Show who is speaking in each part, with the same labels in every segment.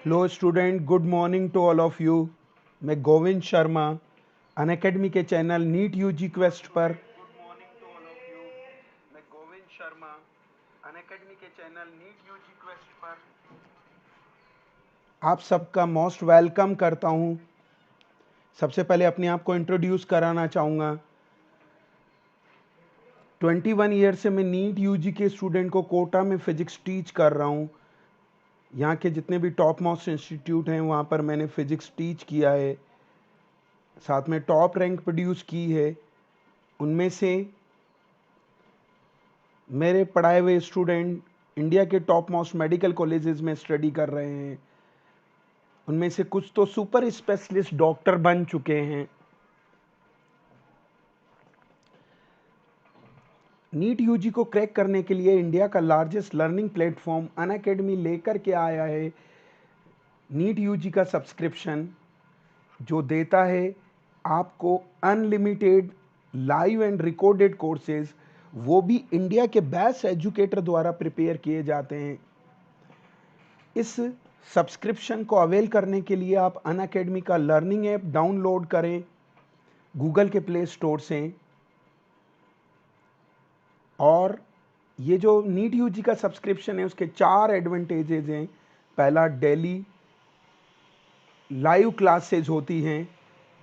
Speaker 1: Hello student, good morning to all of you. मैं Govind Sharma Unacademy के channel NEET UG quest पर आप सबका मोस्ट वेलकम करता हूं। सबसे पहले अपने आप को इंट्रोड्यूस कराना चाहूँगा। 21 ईयर से मैं नीट यूजी के स्टूडेंट को कोटा में फिजिक्स टीच कर रहा हूँ। यहाँ के जितने भी टॉप मोस्ट इंस्टीट्यूट हैं वहाँ पर मैंने फिजिक्स टीच किया है, साथ में टॉप रैंक प्रोड्यूस की है। उनमें से मेरे पढ़ाए हुए स्टूडेंट इंडिया के टॉप मोस्ट मेडिकल कॉलेजेस में स्टडी कर रहे हैं। उनमें से कुछ तो सुपर स्पेशलिस्ट डॉक्टर बन चुके हैं। नीट यूजी को क्रैक करने के लिए इंडिया का लार्जेस्ट लर्निंग प्लेटफॉर्म अनअकैडमी लेकर के आया है नीट यूजी का सब्सक्रिप्शन, जो देता है आपको unlimited live and recorded courses, वो भी इंडिया के बेस्ट एजुकेटर द्वारा प्रिपेयर किए जाते हैं। इस सब्सक्रिप्शन को अवेल करने के लिए आप अनअकैडमी का लर्निंग ऐप डाउनलोड करें गूगल के प्ले स्टोर से। और ये जो नीट यूजी का सब्सक्रिप्शन है उसके 4 एडवांटेजेस हैं। पहला, डेली लाइव क्लासेज होती हैं।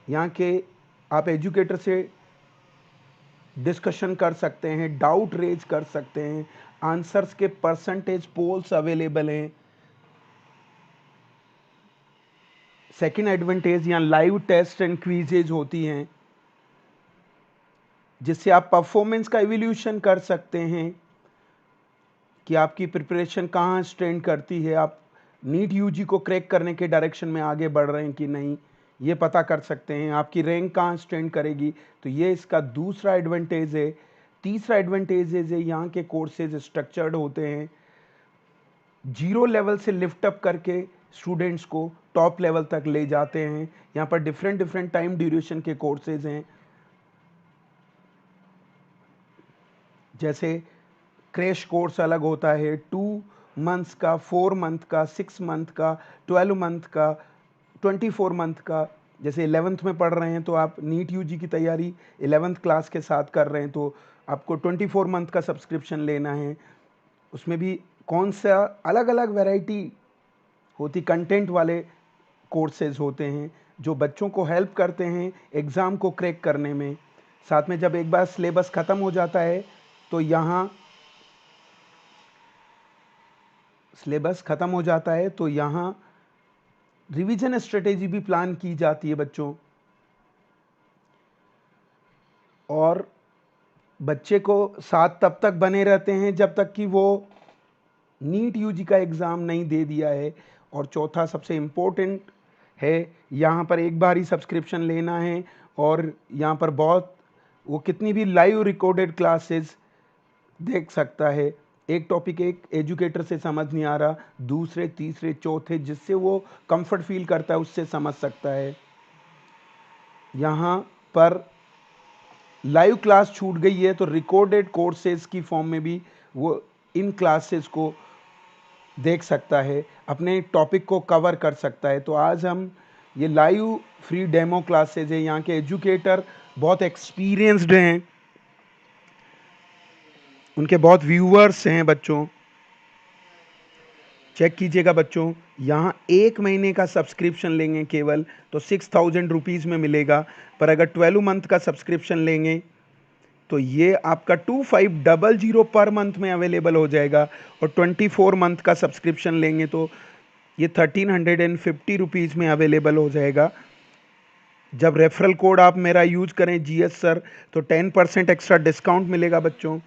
Speaker 1: यहाँ के आप एजुकेटर से डिस्कशन कर सकते हैं, डाउट रेज कर सकते हैं, आंसर्स के परसेंटेज पोल्स अवेलेबल हैं। सेकेंड एडवांटेज, यहाँ लाइव टेस्ट एंड क्विजेज होती हैं जिससे आप परफॉर्मेंस का इवोल्यूशन कर सकते हैं कि आपकी प्रिपरेशन कहाँ स्टैंड करती है, आप नीट यूजी को क्रैक करने के डायरेक्शन में आगे बढ़ रहे हैं कि नहीं, ये पता कर सकते हैं। आपकी रैंक कहाँ स्टैंड करेगी, तो ये इसका दूसरा एडवांटेज है। तीसरा एडवांटेज है यहाँ के कोर्सेज स्ट्रक्चर्ड होते हैं, जीरो लेवल से लिफ्ट अप करके स्टूडेंट्स को टॉप लेवल तक ले जाते हैं। यहाँ पर डिफरेंट टाइम ड्यूरेशन के कोर्सेज हैं, जैसे क्रैश कोर्स अलग होता है, 2 मंथ्स का, 4 मंथ का, 6 मंथ का, 12 मंथ का, 24 मंथ का। जैसे 11th में पढ़ रहे हैं तो आप नीट यूजी की तैयारी 11th क्लास के साथ कर रहे हैं तो आपको 24 मंथ का सब्सक्रिप्शन लेना है। उसमें भी कौन सा अलग अलग वैरायटी होती, कंटेंट वाले कोर्सेज होते हैं जो बच्चों को हेल्प करते हैं एग्ज़ाम को क्रैक करने में। साथ में जब एक बार सिलेबस ख़त्म हो जाता है तो यहाँ रिवीजन स्ट्रेटेजी भी प्लान की जाती है बच्चों, और बच्चे को साथ तब तक बने रहते हैं जब तक कि वो नीट यूजी का एग्ज़ाम नहीं दे दिया है। और चौथा सबसे इम्पोर्टेंट है, यहाँ पर एक बार ही सब्सक्रिप्शन लेना है और यहाँ पर वो कितनी भी लाइव रिकॉर्डेड क्लासेस देख सकता है। एक टॉपिक एक एजुकेटर से समझ नहीं आ रहा, दूसरे तीसरे चौथे जिससे वो कंफर्ट फील करता है उससे समझ सकता है। यहाँ पर लाइव क्लास छूट गई है तो रिकॉर्डेड कोर्सेज की फॉर्म में भी वो इन क्लासेस को देख सकता है, अपने टॉपिक को कवर कर सकता है। तो आज हम ये लाइव फ्री डेमो क्लासेज है, यहाँ के एजुकेटर बहुत एक्सपीरियंस्ड हैं, उनके बहुत व्यूअर्स हैं बच्चों। चेक कीजिएगा बच्चों, यहाँ 1 महीने का सब्सक्रिप्शन लेंगे केवल तो 6000 रुपीज़ में मिलेगा, पर अगर 12 मंथ का सब्सक्रिप्शन लेंगे तो ये आपका 2500 पर मंथ में अवेलेबल हो जाएगा। और 24 मंथ का सब्सक्रिप्शन लेंगे तो ये 1350 रुपीज़ में अवेलेबल हो जाएगा। जब रेफरल कोड आप मेरा यूज करें GS सर तो 10% एक्स्ट्रा डिस्काउंट मिलेगा बच्चों।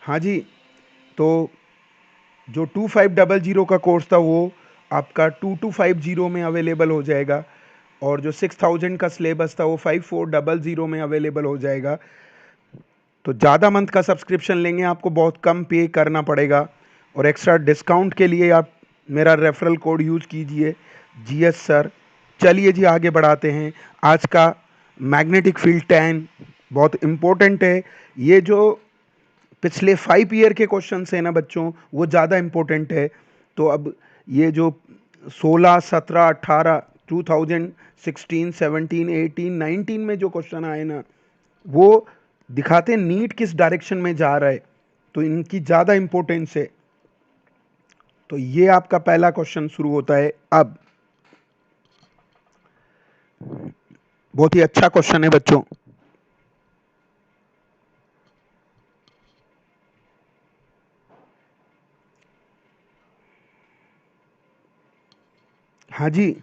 Speaker 1: हाँ जी, तो जो 2500 का कोर्स था वो आपका 2250 में अवेलेबल हो जाएगा, और जो 6000 का सिलेबस था वो 5400 में अवेलेबल हो जाएगा। तो ज़्यादा मंथ का सब्सक्रिप्शन लेंगे आपको बहुत कम पे करना पड़ेगा, और एक्स्ट्रा डिस्काउंट के लिए आप मेरा रेफरल कोड यूज़ कीजिए GS सर। चलिए जी आगे बढ़ाते हैं। आज का मैग्नेटिक फील्ड 10 बहुत इम्पोर्टेंट है। ये जो पिछले 5 ईयर के क्वेश्चन है ना बच्चों, वो ज़्यादा इंपॉर्टेंट है। तो अब ये जो 16, 17, 18, 2016, 17, 18, 19 में जो क्वेश्चन आए ना, वो दिखाते हैं नीट किस डायरेक्शन में जा रहा है, तो इनकी ज़्यादा इंपॉर्टेंस है। तो ये आपका पहला क्वेश्चन शुरू होता है अब। बहुत ही अच्छा क्वेश्चन है बच्चों। हाँ जी,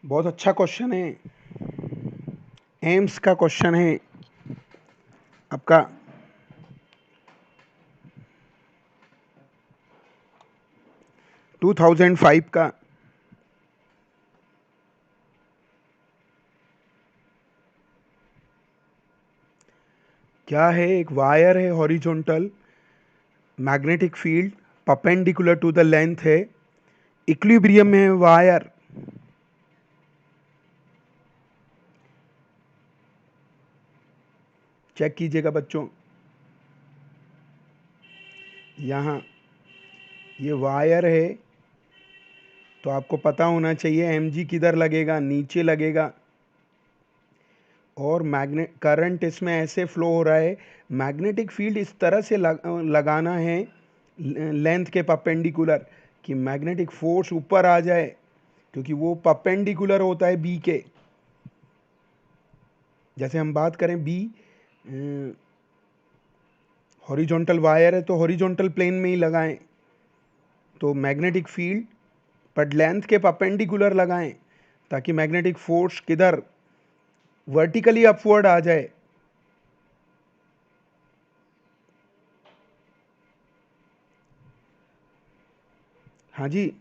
Speaker 1: बहुत अच्छा क्वेश्चन है। एम्स का क्वेश्चन है आपका। टू 2005 का। क्या है? एक वायर है horizontal, magnetic field perpendicular to the length है, इक्विलिब्रियम में है वायर। चेक कीजिएगा बच्चों, यहाँ ये वायर है, तो आपको पता होना चाहिए mg किधर लगेगा, नीचे लगेगा। और मैग्नेट करंट इसमें ऐसे फ्लो हो रहा है, मैग्नेटिक फील्ड इस तरह से लगाना है लेंथ के परपेंडिकुलर कि मैग्नेटिक फोर्स ऊपर आ जाए, क्योंकि वो परपेंडिकुलर होता है बी के। जैसे हम बात करें बी हॉरिजॉन्टल वायर है, तो हॉरिजॉन्टल प्लेन में ही लगाएं, तो मैग्नेटिक फील्ड पर लेंथ के परपेंडिकुलर लगाएं, ताकि मैग्नेटिक फोर्स किधर वर्टिकली अपवर्ड आ जाए। हाँ जी,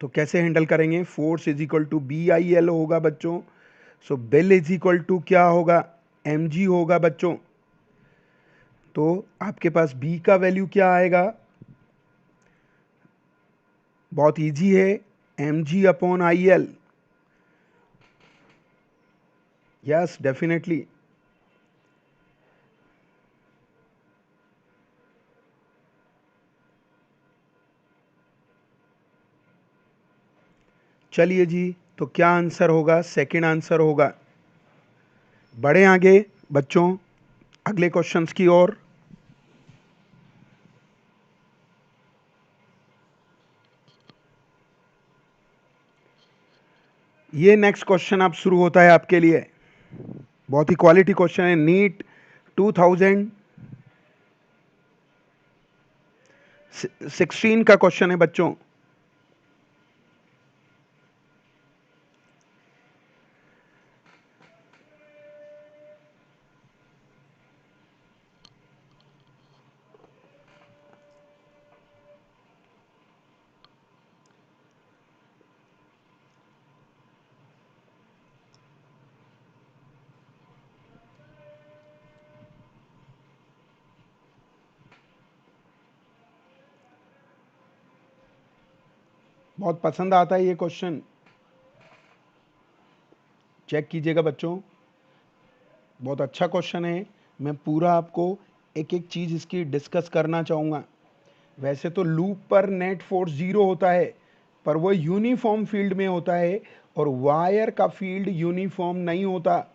Speaker 1: तो कैसे हैंडल करेंगे? Force is equal to B I L होगा बच्चों। So bell is equal to क्या होगा? एम जी होगा बच्चों। तो आपके पास बी का वैल्यू क्या आएगा? बहुत इजी है, M G upon I L. Yes, definitely. चलिए जी, तो क्या आंसर होगा? सेकंड आंसर होगा। बढ़े आगे बच्चों अगले क्वेश्चंस की ओर। ये नेक्स्ट क्वेश्चन अब शुरू होता है आपके लिए। बहुत ही क्वालिटी क्वेश्चन है, नीट 2016 का क्वेश्चन है बच्चों। बहुत पसंद आता है ये क्वेश्चन। चेक कीजिएगा बच्चों, बहुत अच्छा क्वेश्चन है। मैं पूरा आपको एक एक चीज़ इसकी डिस्कस करना चाहूँगा। वैसे तो लूप पर नेट फोर्स 0 होता है, पर वो यूनिफॉर्म फील्ड में होता है, और वायर का फील्ड यूनिफॉर्म नहीं होता।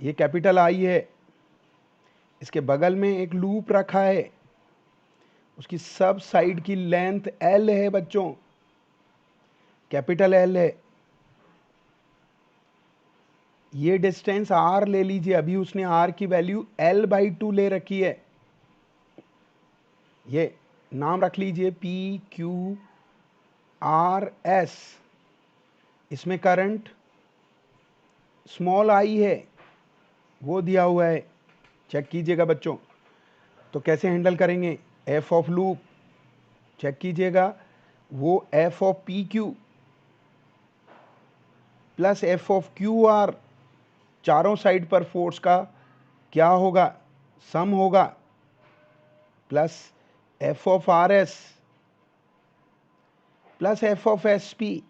Speaker 1: ये कैपिटल आई है, इसके बगल में एक लूप रखा है, उसकी सब साइड की लेंथ एल है बच्चों, कैपिटल एल है। ये डिस्टेंस आर ले लीजिए, अभी उसने आर की वैल्यू L/2 ले रखी है। ये नाम रख लीजिए PQRS। इसमें करंट स्मॉल आई है, वो दिया हुआ है। चेक कीजिएगा बच्चों, तो कैसे हैंडल करेंगे? एफ ऑफ लूप चेक कीजिएगा, वो F of P Q plus F of Q R, चारों साइड पर फोर्स का क्या होगा? सम होगा, plus F of R S plus F of S P.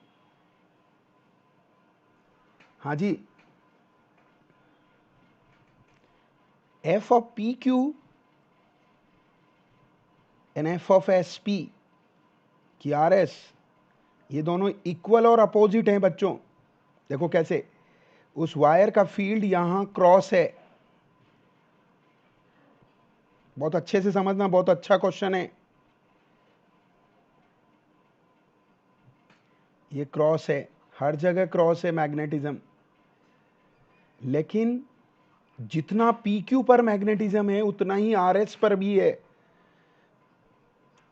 Speaker 1: हाँ जी, F of P Q and F of S P की R S, ये दोनों इक्वल और अपोजिट हैं बच्चों। देखो कैसे, उस वायर का फील्ड यहां क्रॉस है। बहुत अच्छे से समझना, बहुत अच्छा क्वेश्चन है। ये क्रॉस है, हर जगह क्रॉस है मैग्नेटिज्म, लेकिन जितना पी क्यू पर मैग्नेटिज्म है उतना ही आर एस पर भी है।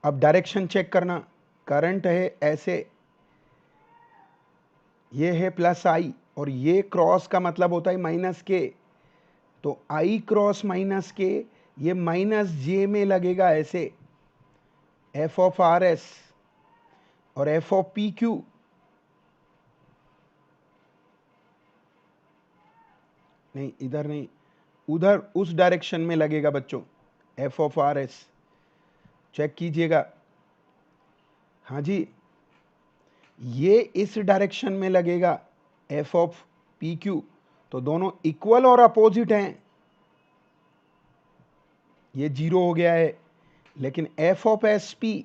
Speaker 1: अब डायरेक्शन चेक करना, करंट है ऐसे, ये है प्लस आई और ये क्रॉस का मतलब होता है माइनस के, तो आई क्रॉस माइनस के, ये माइनस जे में लगेगा ऐसे, एफ ऑफ आर एस और एफ ऑफ पी क्यू। नहीं इधर नहीं, उधर उस डायरेक्शन में लगेगा बच्चों, F of R S. Check कीजिएगा। हाँ जी, ये इस डायरेक्शन में लगेगा, एफ ऑफ पी क्यू। तो दोनों इक्वल और अपोजिट हैं, ये जीरो हो गया है। लेकिन एफ ऑफ एस पी,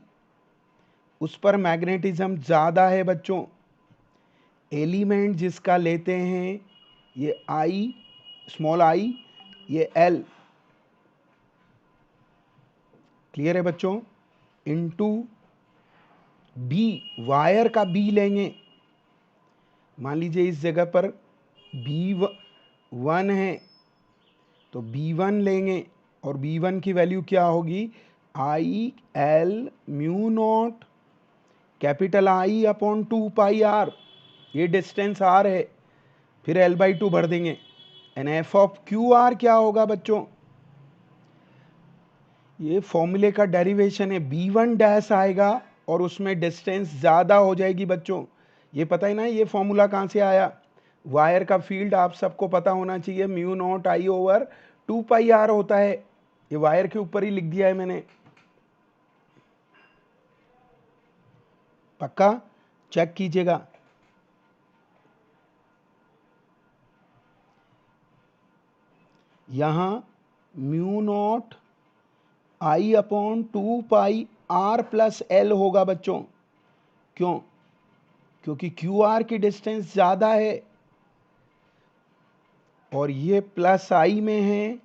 Speaker 1: उस पर मैग्नेटिज्म ज्यादा है बच्चों। एलिमेंट जिसका लेते हैं ये आई, स्मॉल आई, ये एल, क्लियर है बच्चों, इनटू बी, वायर का बी लेंगे। मान लीजिए इस जगह पर बी वन है, तो बी वन लेंगे और बी वन की वैल्यू क्या होगी, I L mu naught capital I upon 2 pi R, ये डिस्टेंस आर है, फिर एल बाई टू भर देंगे। And F of Q R क्या होगा बच्चों, ये फॉर्मूले का डेरिवेशन है, बी वन डैश आएगा और उसमें डिस्टेंस ज़्यादा हो जाएगी बच्चों। ये पता है ना ये फॉर्मूला कहाँ से आया, वायर का फील्ड आप सबको पता होना चाहिए, mu naught I over 2 pi R होता है। ये वायर के ऊपर ही लिख दिया है मैंने, पक्का चेक कीजिएगा। यहां mu naught I upon 2 pi R plus L होगा बच्चों। क्यों, क्योंकि क्यू आर की डिस्टेंस ज्यादा है और ये प्लस आई में है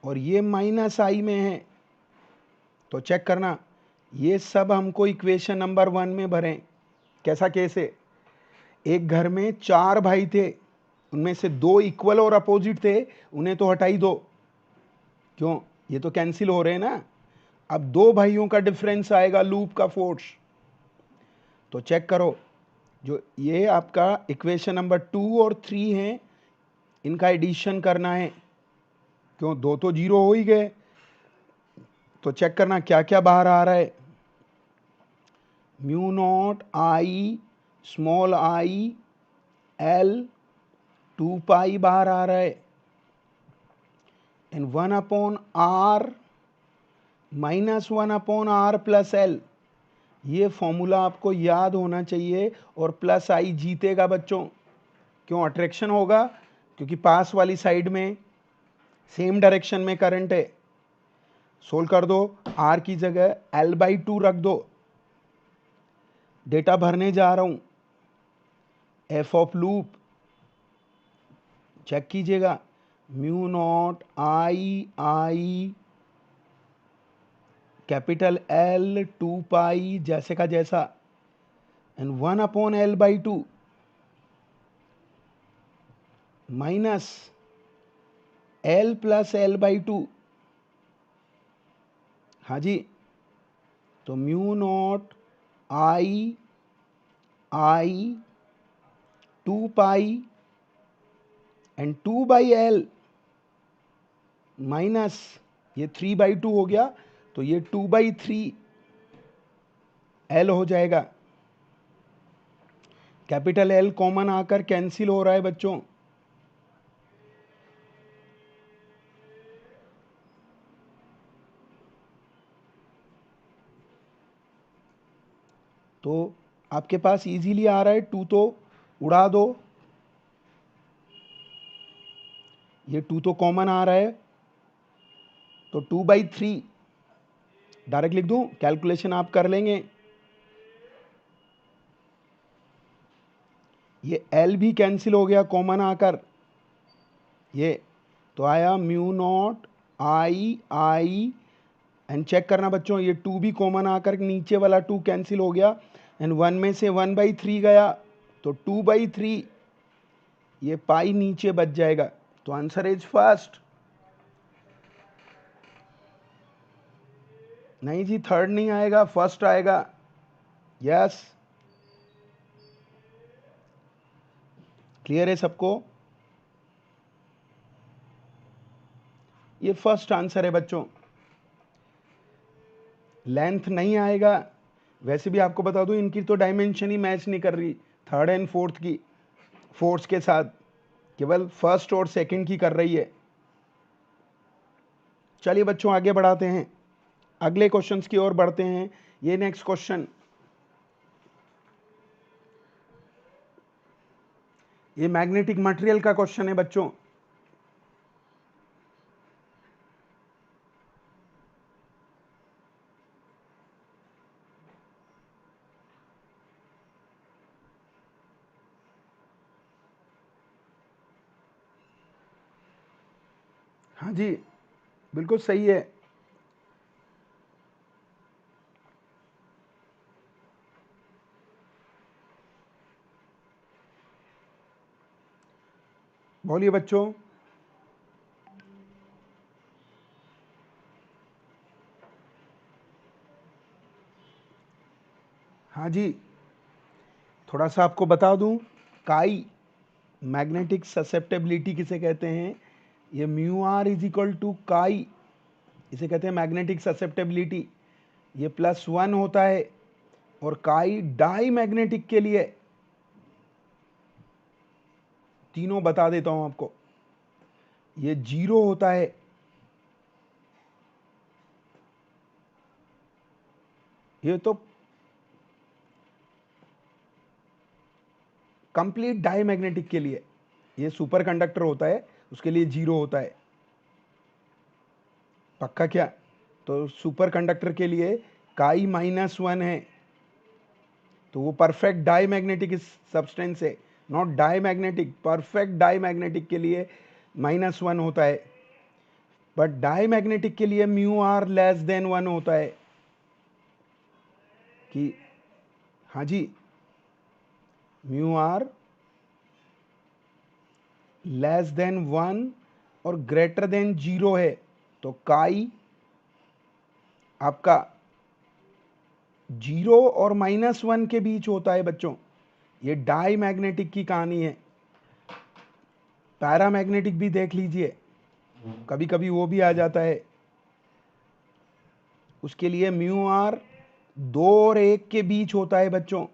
Speaker 1: और ये माइनस आई में है। तो चेक करना, ये सब हमको इक्वेशन नंबर 1 में भरें। कैसा केस है, एक घर में 4 भाई थे, उनमें से 2 इक्वल और अपोजिट थे, उन्हें तो हटा ही दो, क्यों, ये तो कैंसिल हो रहे हैं ना। अब 2 भाइयों का डिफरेंस आएगा लूप का फोर्स। तो चेक करो, जो ये आपका इक्वेशन नंबर 2 और 3 है, इनका एडिशन करना है, क्यों, 2 तो 0 हो ही गए। तो चेक करना क्या क्या बाहर आ रहा है, mu naught I small I L 2 पाई बाहर आ रहा है, and 1/r minus 1/r plus L. ये फॉर्मूला आपको याद होना चाहिए और प्लस आई जीतेगा बच्चों। क्यों, अट्रैक्शन होगा, क्योंकि पास वाली साइड में सेम डायरेक्शन में करंट है। सोल्व कर दो, आर की जगह एल बाई टू रख दो। डेटा भरने जा रहा हूं, एफ ऑफ लूप चेक कीजिएगा, म्यू नॉट आई आई कैपिटल एल 2 पाई जैसे का जैसा, and 1/L/2 minus L plus L/2। हाँ जी, तो mu naught I I 2 pi and 2/L minus ये 3/2 हो गया, तो ये 2/3 L हो जाएगा। कैपिटल L कॉमन आकर कैंसिल हो रहा है बच्चों। तो आपके पास इजीली आ रहा है, 2 तो उड़ा दो, ये 2 तो कॉमन आ रहा है, तो 2/3 डायरेक्ट लिख दूं, कैलकुलेशन आप कर लेंगे। ये L भी कैंसिल हो गया कॉमन आकर, ये तो आया mu naught I and check करना बच्चों, ये 2 भी कॉमन आकर नीचे वाला 2 कैंसिल हो गया एंड 1 में से 1/3 गया, तो 2/3 ये पाई नीचे बच जाएगा, तो आंसर इज फर्स्ट। नहीं जी, थर्ड नहीं आएगा, फर्स्ट आएगा। यस, क्लियर है सबको? ये फर्स्ट आंसर है बच्चों, लेंथ नहीं आएगा। वैसे भी आपको बता दूं, इनकी तो डायमेंशन ही मैच नहीं कर रही थर्ड एंड फोर्थ की, फोर्थ के साथ केवल फर्स्ट और सेकंड की कर रही है। चलिए बच्चों आगे बढ़ाते हैं, अगले क्वेश्चंस की ओर बढ़ते हैं। ये नेक्स्ट क्वेश्चन, ये मैग्नेटिक मटेरियल का क्वेश्चन है बच्चों। हाँ जी, बिल्कुल सही है। बोलिए बच्चों। हाँ जी, थोड़ा सा आपको बता दूं, काई मैग्नेटिक ससेप्टेबिलिटी किसे कहते हैं? ये mu R is equal to chi, इसे कहते हैं मैग्नेटिक ससेप्टेबिलिटी। ये +1 होता है, और काई डाई मैग्नेटिक के लिए, तीनों बता देता हूं आपको, ये 0 होता है। ये तो कंप्लीट डाई मैग्नेटिक के लिए, ये सुपर कंडक्टर होता है, उसके लिए 0 होता है। पक्का क्या? तो सुपर कंडक्टर के लिए काई -1 है, तो वो परफेक्ट डाई मैग्नेटिक सब्सटेंस है, not diamagnetic. Perfect diamagnetic के लिए -1 होता है, बट डाई मैग्नेटिक के लिए म्यू आर <1 होता है कि, हाँ जी, म्यू आर <1 और <0 है, तो काई आपका 0 और -1 के बीच होता है बच्चों। ये डाई मैग्नेटिक की कहानी है। पैरामैग्नेटिक भी देख लीजिए, कभी कभी वो भी आ जाता है, उसके लिए म्यू आर 2 और 1 के बीच होता है बच्चों।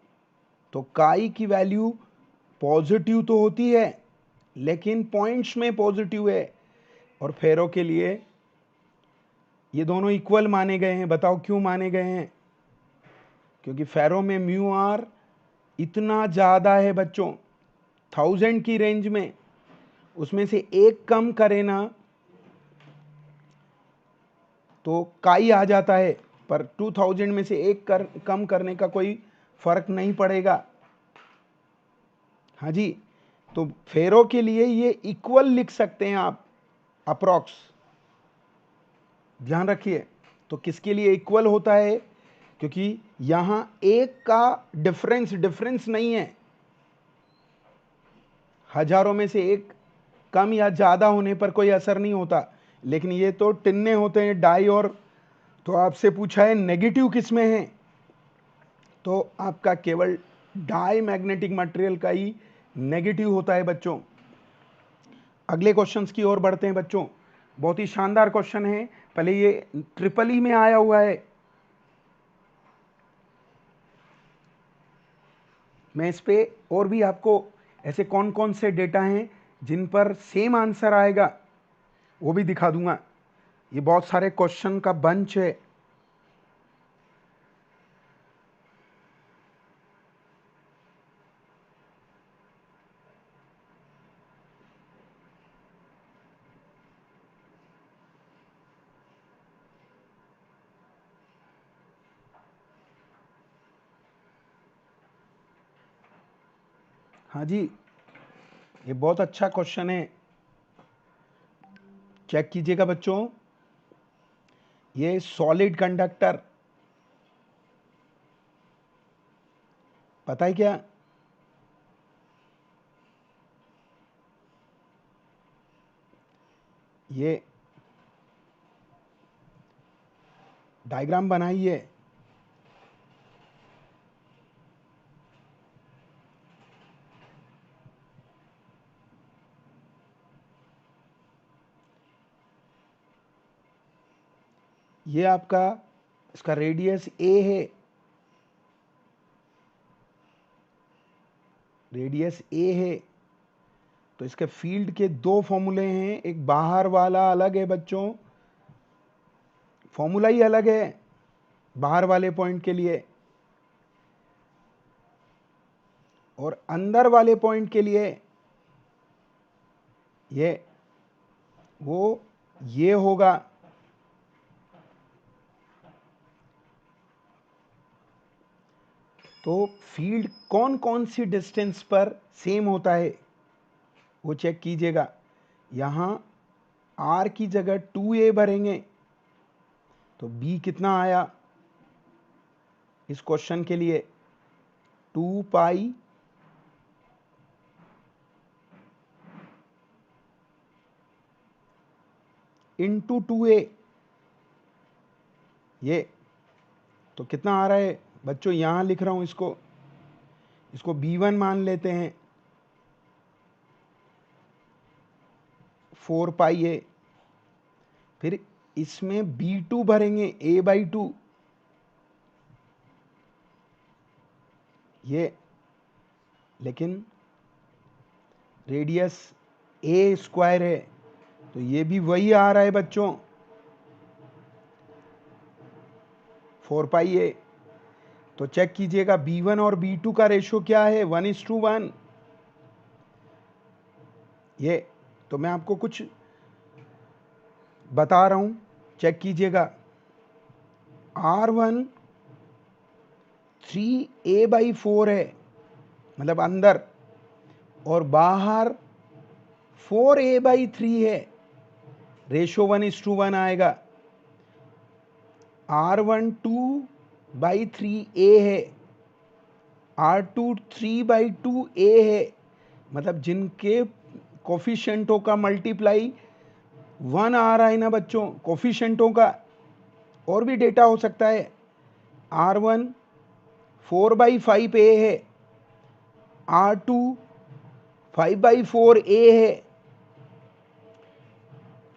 Speaker 1: तो काई की वैल्यू पॉजिटिव तो होती है, लेकिन पॉइंट्स में पॉजिटिव है, और फेरो के लिए ये दोनों इक्वल माने गए हैं। बताओ क्यों माने गए हैं? क्योंकि फेरो में म्यू आर इतना ज़्यादा है बच्चों, 1000 की रेंज में, उसमें से एक कम करे ना तो काई आ जाता है, पर 2000 में से एक कम करने का कोई फर्क नहीं पड़ेगा। हाँ जी, तो फेरो के लिए ये इक्वल लिख सकते हैं आप, अप्रॉक्स, ध्यान रखिए। तो किसके लिए इक्वल होता है? क्योंकि यहां एक का डिफरेंस नहीं है, हजारों में से एक कम या ज्यादा होने पर कोई असर नहीं होता, लेकिन ये तो टिन्ने होते हैं डाई, और तो आपसे पूछा है नेगेटिव किस में है, तो आपका केवल डाई मैग्नेटिक मटेरियल का ही नेगेटिव होता है बच्चों। अगले क्वेश्चंस की ओर बढ़ते हैं बच्चों, बहुत ही शानदार क्वेश्चन है। पहले ये ट्रिपल ई में आया हुआ है, मैं इस पे और भी आपको ऐसे कौन कौन से डेटा हैं जिन पर सेम आंसर आएगा वो भी दिखा दूंगा। ये बहुत सारे क्वेश्चन का बंच है। हाँ जी, ये बहुत अच्छा क्वेश्चन है, चेक कीजिएगा बच्चों। ये सॉलिड कंडक्टर, पता है क्या? ये डायग्राम बनाइए। ये आपका, इसका रेडियस ए है, रेडियस ए है। तो इसके फील्ड के दो फॉर्मूले हैं, एक बाहर वाला अलग है बच्चों, फॉर्मूला ही अलग है बाहर वाले पॉइंट के लिए, और अंदर वाले पॉइंट के लिए ये वो ये होगा। तो फील्ड कौन कौन सी डिस्टेंस पर सेम होता है वो चेक कीजिएगा। यहां r की जगह 2a भरेंगे तो b कितना आया इस क्वेश्चन के लिए? 2 पाई इंटू 2a। ये तो कितना आ रहा है बच्चों? यहां लिख रहा हूं इसको, इसको b1 मान लेते हैं, 4 पाई a। फिर इसमें b2 भरेंगे, a/2। ये लेकिन रेडियस a स्क्वायर है तो ये भी वही आ रहा है बच्चों, 4 पाई a। तो चेक कीजिएगा b1 और b2 का रेशो क्या है? 1:1। ये तो मैं आपको कुछ बता रहा हूं, चेक कीजिएगा। R1 3a/4 है, मतलब अंदर, और बाहर 4a/3 है, रेशो 1:1 आएगा। R1 2/3a है, R2 3/2a है, मतलब जिनके कोफिशिएंटों का मल्टीप्लाई 1 आ रहा है ना बच्चों, कोफिशिएंटों का। और भी डेटा हो सकता है। R1 4/5a है, R2 5/4a है।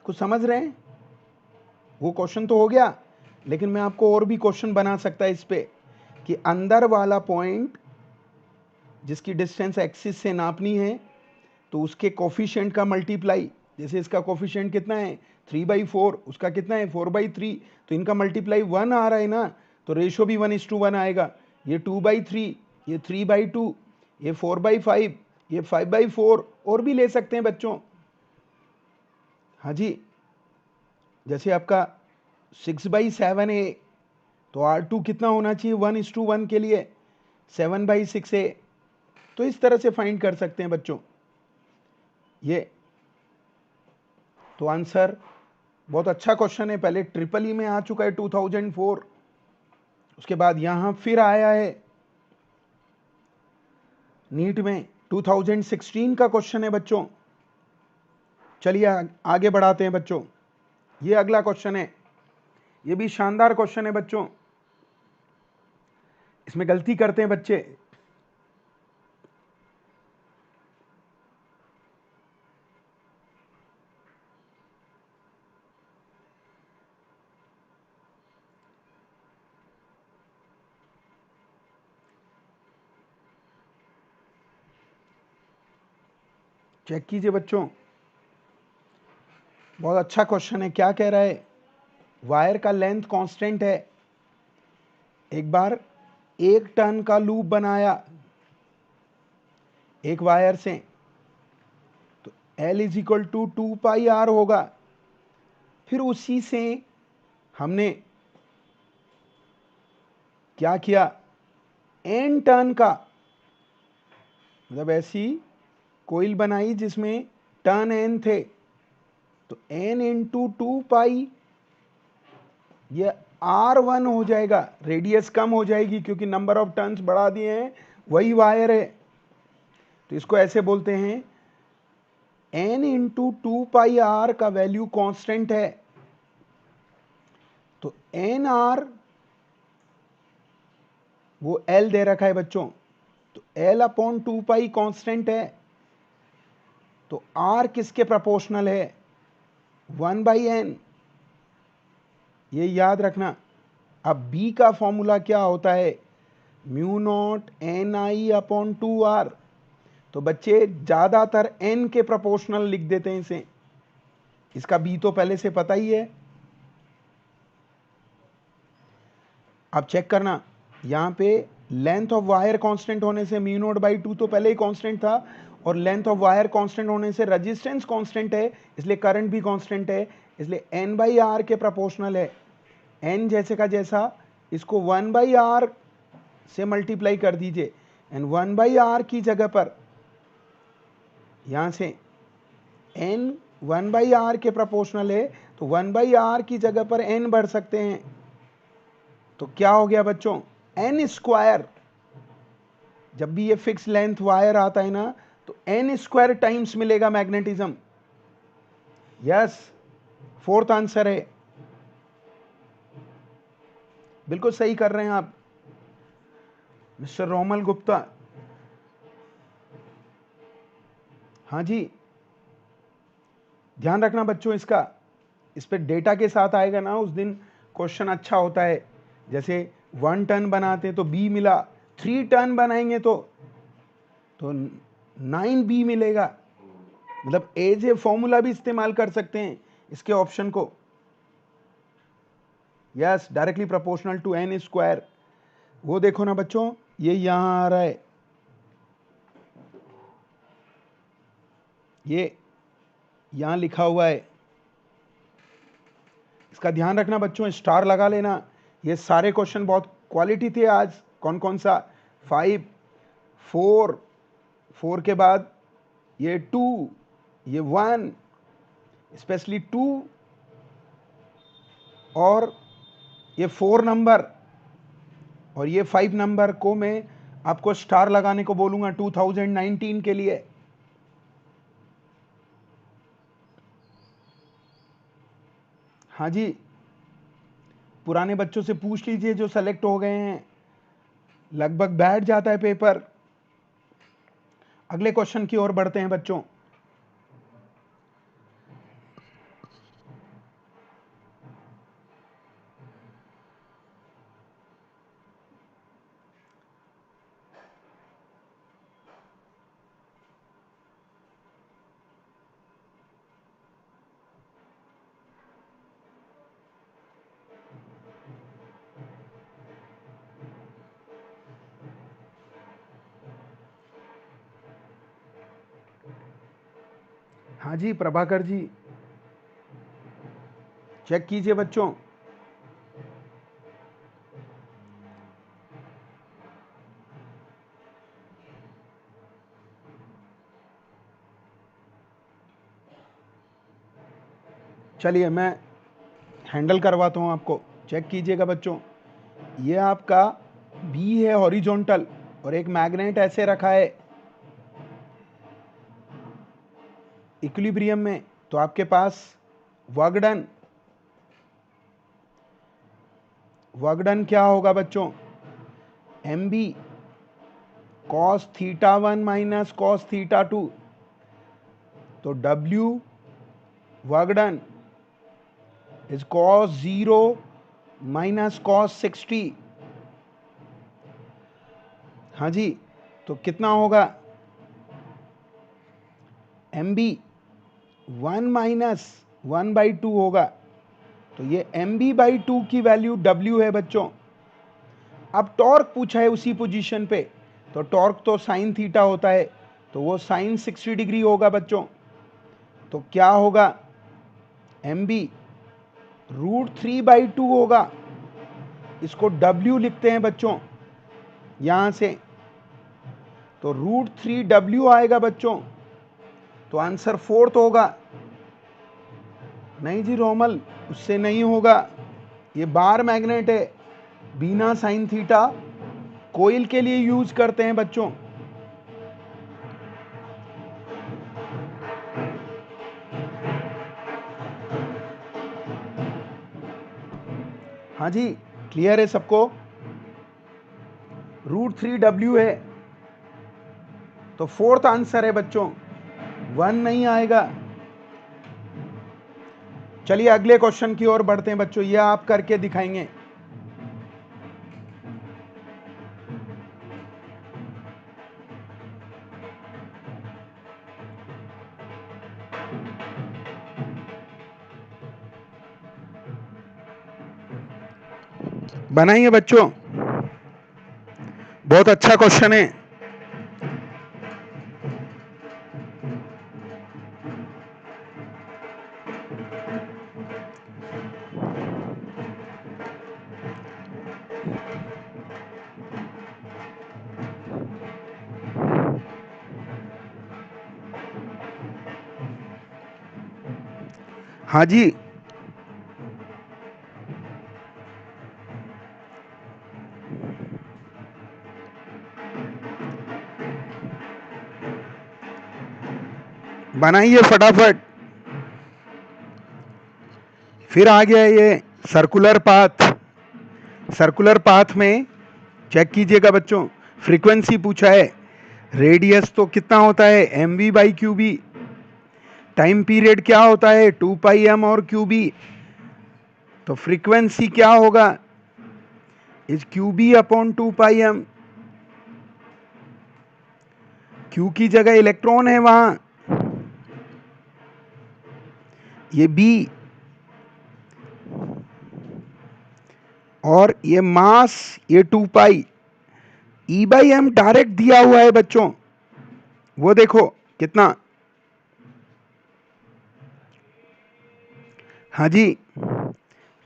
Speaker 1: कुछ समझ रहे हैं? वो क्वेश्चन तो हो गया, लेकिन मैं आपको और भी क्वेश्चन बना सकता है इस पे, कि अंदर वाला पॉइंट जिसकी डिस्टेंस एक्सिस से नापनी है तो उसके कोफिशिएंट का मल्टीप्लाई, जैसे इसका कोफिशिएंट कितना है 3/4, उसका कितना है 4/3, तो इनका मल्टीप्लाई 1 आ रहा है ना, तो रेशो भी 1:1 आएगा। ये 2/3, ये 3/2, ये 4/5, ये 5/4, और भी ले सकते हैं बच्चों। हाँ जी, जैसे आपका 6/7 है तो R2 कितना होना चाहिए 1:1 के लिए? 7/6 है। तो इस तरह से फाइंड कर सकते हैं बच्चों। ये तो आंसर बहुत अच्छा क्वेश्चन है, पहले ट्रिपल ई में आ चुका है 2004, उसके बाद यहां फिर आया है नीट में, 2016 का क्वेश्चन है बच्चों। चलिए आगे बढ़ाते हैं बच्चों। ये अगला क्वेश्चन है, ये भी शानदार क्वेश्चन है बच्चों। इसमें गलती करते हैं बच्चे। चेक कीजिए बच्चों, बहुत अच्छा क्वेश्चन है। क्या कह रहा है? वायर का लेंथ कांस्टेंट है, एक बार 1 टन का लूप बनाया एक वायर से, तो L = 2πr होगा। फिर उसी से हमने क्या किया, n टन का, मतलब ऐसी कोइल बनाई जिसमें टर्न n थे, तो n इंटू 2 पाई, ये R1 हो जाएगा, रेडियस कम हो जाएगी क्योंकि नंबर ऑफ टर्न्स बढ़ा दिए हैं, वही वायर है। तो इसको ऐसे बोलते हैं n इंटू 2 पाई r का वैल्यू कांस्टेंट है, तो एन आर वो L दे रखा है बच्चों, तो L अपॉन 2 पाई कांस्टेंट है, तो R किसके प्रोपोर्शनल है, 1/n, ये याद रखना। अब B का फॉर्मूला क्या होता है, mu not an I upon 2R। तो बच्चे ज्यादातर n के प्रोपोर्शनल लिख देते हैं इसे, इसका B तो पहले से पता ही है। अब चेक करना, यहाँ पे लेंथ ऑफ वायर कांस्टेंट होने से म्यू नॉट बाई 2 तो पहले ही कांस्टेंट था, और लेंथ ऑफ वायर कांस्टेंट होने से रेजिस्टेंस कांस्टेंट है, इसलिए करंट भी कांस्टेंट है, इसलिए n/r के प्रोपोर्शनल है। n जैसे का जैसा, इसको 1/r से मल्टीप्लाई कर दीजिए, एंड 1/r की जगह पर यहाँ से n 1/r के प्रोपोर्शनल है, तो 1/r की जगह पर n बढ़ सकते हैं, तो क्या हो गया बच्चों, n स्क्वायर। जब भी ये फिक्स लेंथ वायर आता है ना, तो n स्क्वायर टाइम्स मिलेगा मैग्नेटिज्म। यस, फोर्थ आंसर है, बिल्कुल सही कर रहे हैं आप मिस्टर रोमल गुप्ता। हाँ जी, ध्यान रखना बच्चों इसका, इस पे डेटा के साथ आएगा ना उस दिन क्वेश्चन अच्छा होता है। जैसे 1 टन बनाते तो B मिला, 3 टन बनाएंगे तो 9B मिलेगा। मतलब एज ए फॉर्मूला भी इस्तेमाल कर सकते हैं इसके ऑप्शन को। Yes, directly proportional to n square. वो देखो ना बच्चों, ये यहां आ रहा है, ये यहां लिखा हुआ है, इसका ध्यान रखना बच्चों, स्टार लगा लेना। ये सारे क्वेश्चन बहुत क्वालिटी थे आज। कौन कौन सा, 5, 4, 4 के बाद ये 2, ये 1, स्पेशली 2 और ये 4 नंबर और ये 5 नंबर को मैं आपको स्टार लगाने को बोलूंगा 2019 के लिए। हाँ जी, पुराने बच्चों से पूछ लीजिए जो सेलेक्ट हो गए हैं, लगभग बैठ जाता है पेपर। अगले क्वेश्चन की ओर बढ़ते हैं बच्चों। हाँ जी प्रभाकर जी, चेक कीजिए बच्चों। चलिए मैं हैंडल करवाता हूं आपको, चेक कीजिएगा बच्चों। ये आपका बी है हॉरिजॉन्टल, और एक मैग्नेट ऐसे रखा है इक्विलिब्रियम में, तो आपके पास वर्क डन क्या होगा बच्चों, M B cos θ1 minus cos θ2, तो W work done is cos 0 minus cos 60। हाँ जी, तो कितना होगा, एम बी 1 माइनस 1/2 होगा, तो ये एम बी बाई 2 की वैल्यू डब्ल्यू है बच्चों। अब टॉर्क पूछा है उसी पोजीशन पे, तो टॉर्क तो साइन थीटा होता है, तो वो साइन 60 डिग्री होगा बच्चों। तो क्या होगा, एम बी √3/2 होगा, इसको डब्ल्यू लिखते हैं बच्चों यहां से। तो √3W आएगा बच्चों, तो आंसर 4th होगा। नहीं जी रोमल, उससे नहीं होगा, ये बार मैग्नेट है, बिना साइन थीटा कोइल के लिए यूज करते हैं बच्चों। हाँ जी, क्लियर है सबको? √3W है, तो 4th आंसर है बच्चों, 1 नहीं आएगा। चलिए अगले क्वेश्चन की ओर बढ़ते हैं बच्चों, ये आप करके दिखाएंगे। बनाइए बच्चों, बहुत अच्छा क्वेश्चन है। हाँ जी, बनाइए फटाफट। फिर आ गया ये सर्कुलर पाथ। सर्कुलर पाथ में चेक कीजिएगा बच्चों, फ्रीक्वेंसी पूछा है, रेडियस तो कितना होता है mv/qb, टाइम पीरियड क्या होता है 2πm और qb, तो फ्रीक्वेंसी क्या होगा इज qb/2πm। q की जगह इलेक्ट्रॉन है वहां, ये b, और ये मास ये 2π, E/m डायरेक्ट दिया हुआ है बच्चों, वो देखो कितना। हाँ जी,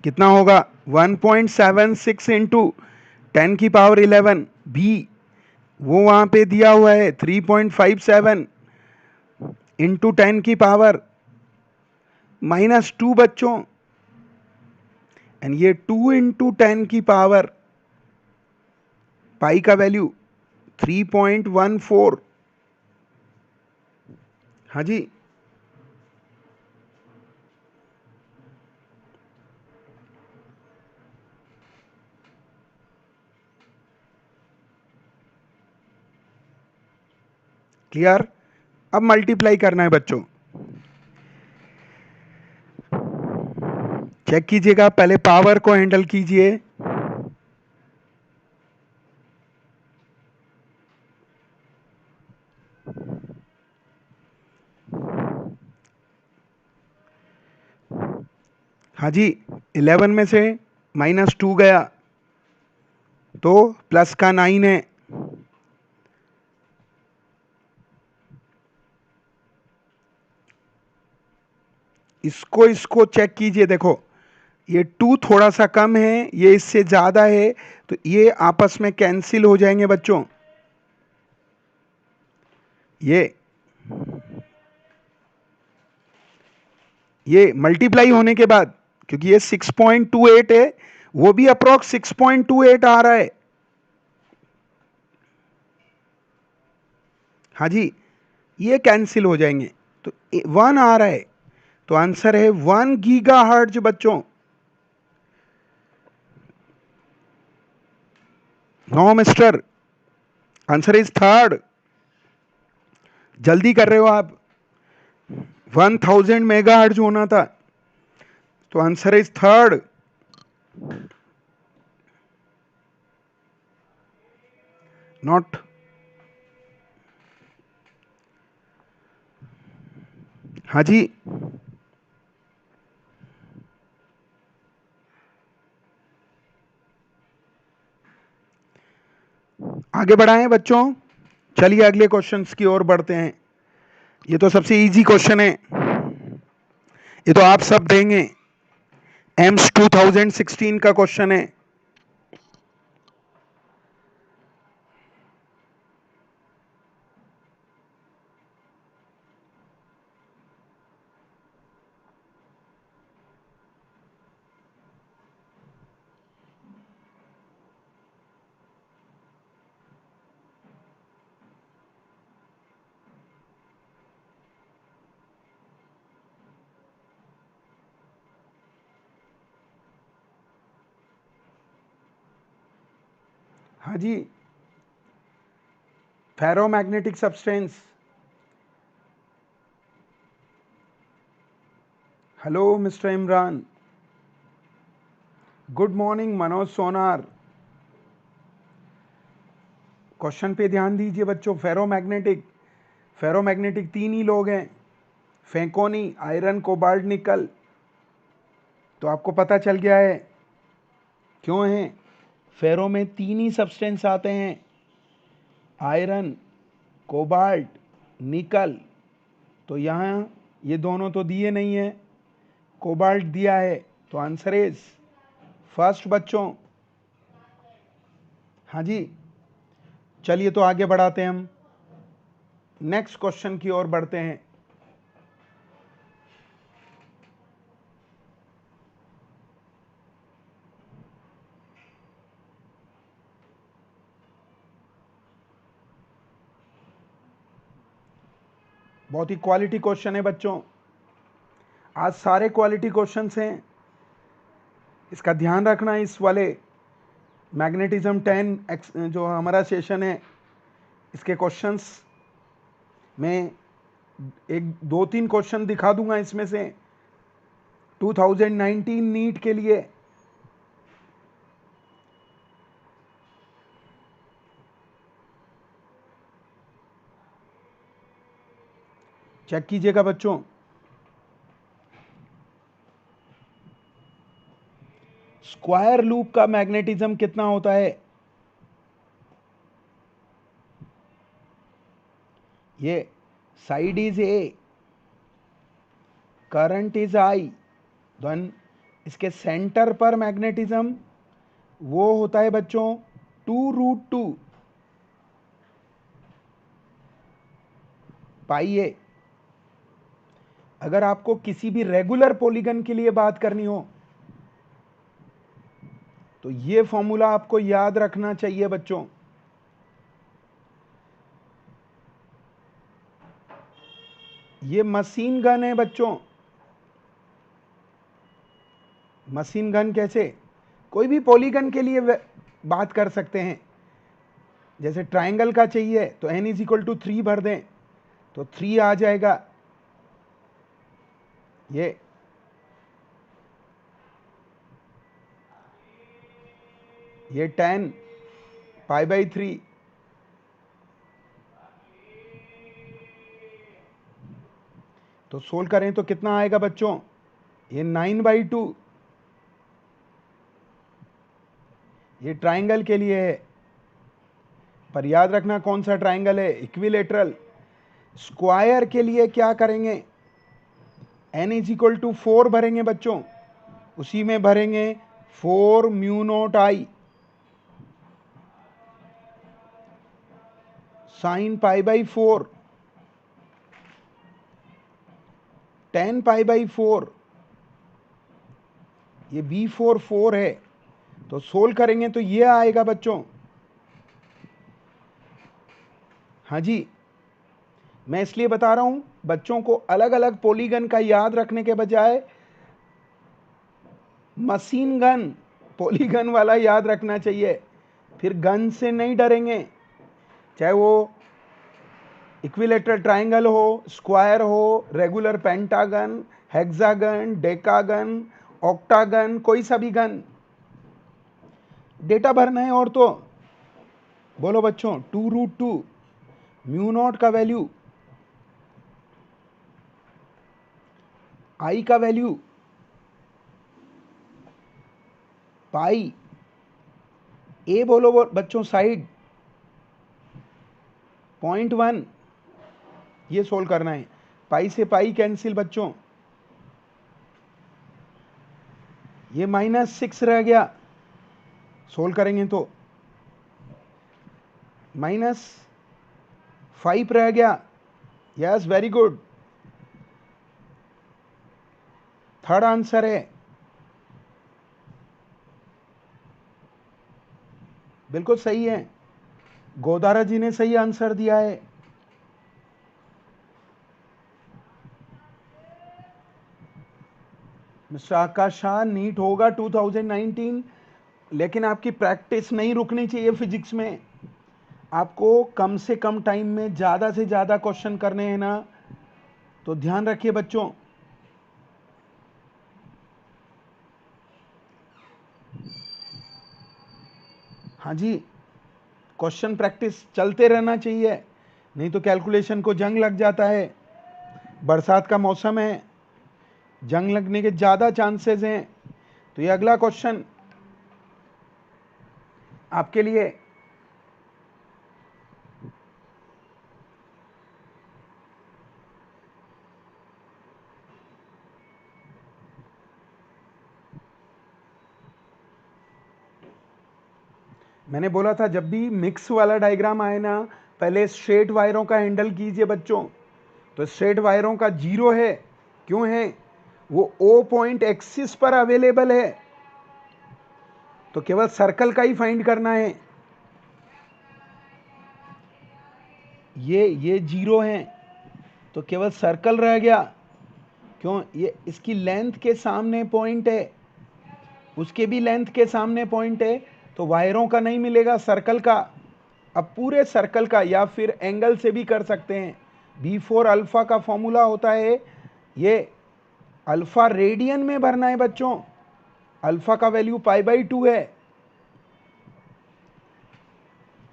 Speaker 1: कितना होगा 1.76 इंटू 10⁻11 भी, वो वहां पे दिया हुआ है 3.57 इंटू 10⁻⁻2 बच्चों, एंड ये 2 इंटू 10⁻, पाई का वैल्यू 3.14। हाँ जी, क्लियर? अब मल्टीप्लाई करना है बच्चों, चेक कीजिएगा, पहले पावर को हैंडल कीजिए। हाँ जी, 11 में से -2 गया तो प्लस का 9 है, इसको चेक कीजिए, देखो ये 2 थोड़ा सा कम है, ये इससे ज्यादा है, तो ये आपस में कैंसिल हो जाएंगे बच्चों। ये मल्टीप्लाई होने के बाद, क्योंकि ये 6.28 है, वो भी अप्रोक्स 6.28 आ रहा है। हाँ जी, ये कैंसिल हो जाएंगे, तो 1 आ रहा है, तो आंसर है 1 गीगाहर्ट्ज बच्चों। No mister, answer is 3rd। जल्दी कर रहे हो आप, 1000 मेगाहर्ट्ज होना था, तो आंसर इज 3rd। नॉट, हाँ जी, आगे बढ़ाएं बच्चों। चलिए अगले क्वेश्चंस की ओर बढ़ते हैं। ये तो सबसे इजी क्वेश्चन है, ये तो आप सब देंगे, एम्स 2016 का क्वेश्चन है। हाँ जी, ferromagnetic substance. Hello mister Imran, good morning Manoj Sonar. Question पे ध्यान दीजिए बच्चों। फेरोमैग्नेटिक, फेरोमैग्नेटिक तीन ही लोग हैं, फेकोनी, आयरन, कोबाल्ट, निकल। तो आपको पता चल गया है क्यों है। फेरो में तीन ही सब्सटेंस आते हैं, आयरन, कोबाल्ट, निकल। तो यहाँ ये दोनों तो दिए नहीं है, कोबाल्ट दिया है, तो आंसर इज फर्स्ट बच्चों। हाँ जी, चलिए तो आगे बढ़ाते हैं, हम नेक्स्ट क्वेश्चन की ओर बढ़ते हैं। बहुत ही क्वालिटी क्वेश्चन है बच्चों, आज सारे क्वालिटी क्वेश्चंस हैं। इसका ध्यान रखना, इस वाले मैग्नेटिज्म 10 जो हमारा सेशन है, इसके क्वेश्चंस में एक दो तीन क्वेश्चन दिखा दूंगा इसमें से 2019 नीट के लिए। चेक कीजिएगा बच्चों। स्क्वायर लूप का मैग्नेटिज्म कितना होता है? ये side is A, current is I, then इसके सेंटर पर मैग्नेटिज्म वो होता है बच्चों 2√2 पाई ए। अगर आपको किसी भी रेगुलर पॉलीगन के लिए बात करनी हो तो ये फॉर्मूला आपको याद रखना चाहिए बच्चों। ये मशीन गन है बच्चों। मशीन गन कैसे? कोई भी पॉलीगन के लिए बात कर सकते हैं। जैसे ट्राइंगल का चाहिए तो n=3 भर दें तो 3 आ जाएगा। ये 10 π/3, तो सोल्व करें तो कितना आएगा बच्चों? ये 9/2। ये ट्राइंगल के लिए है, पर याद रखना कौन सा ट्राइंगल है, इक्विलेटरल। स्क्वायर के लिए क्या करेंगे? n=4 भरेंगे बच्चों, उसी में भरेंगे 4μ0I sin π/4, 10 π/4। ये b4 4 है, तो सोल्व करेंगे तो ये आएगा बच्चों। हाँ जी, मैं इसलिए बता रहा हूं बच्चों को अलग अलग पॉलीगन का याद रखने के बजाय मशीन गन पॉलीगन वाला याद रखना चाहिए, फिर गन से नहीं डरेंगे। चाहे वो इक्विलेटरल ट्राइंगल हो, स्क्वायर हो, regular pentagon, hexagon, decagon, octagon, कोई सा भी गन। डेटा भरना है और तो बोलो बच्चों 2√2 μ0 का वैल्यू, आई का वैल्यू पाई ए, बोलो बच्चों साइड 0.1, ये सोल्व करना है। पाई से पाई कैंसिल बच्चों, ये -6 रह गया, सोल्व करेंगे तो -5 रह गया। Yes, very good, third answer है। बिल्कुल सही है, गोदारा जी ने सही आंसर दिया है। मिस्टर आकाश शाह, नीट होगा 2019 लेकिन आपकी प्रैक्टिस नहीं रुकनी चाहिए फिजिक्स में। आपको कम से कम टाइम में ज़्यादा से ज़्यादा क्वेश्चन करने हैं ना, तो ध्यान रखिए बच्चों। हाँ जी, क्वेश्चन प्रैक्टिस चलते रहना चाहिए, नहीं तो कैलकुलेशन को जंग लग जाता है। बरसात का मौसम है, जंग लगने के ज़्यादा चांसेस हैं। तो ये अगला क्वेश्चन आपके लिए। मैंने बोला था जब भी मिक्स वाला डायग्राम आए ना, पहले स्ट्रेट वायरों का हैंडल कीजिए बच्चों। तो स्ट्रेट वायरों का जीरो है, क्यों है? वो ओ पॉइंट एक्सिस पर अवेलेबल है, तो केवल सर्कल का ही फाइंड करना है। ये जीरो है, तो केवल सर्कल रह गया। क्यों? ये इसकी लेंथ के सामने पॉइंट है, उसके भी लेंथ के सामने पॉइंट है, तो वायरों का नहीं मिलेगा, सर्कल का। अब पूरे सर्कल का, या फिर एंगल से भी कर सकते हैं। B4 अल्फा का फॉर्मूला होता है, ये अल्फा रेडियन में भरना है बच्चों। अल्फा का वैल्यू π/2 है,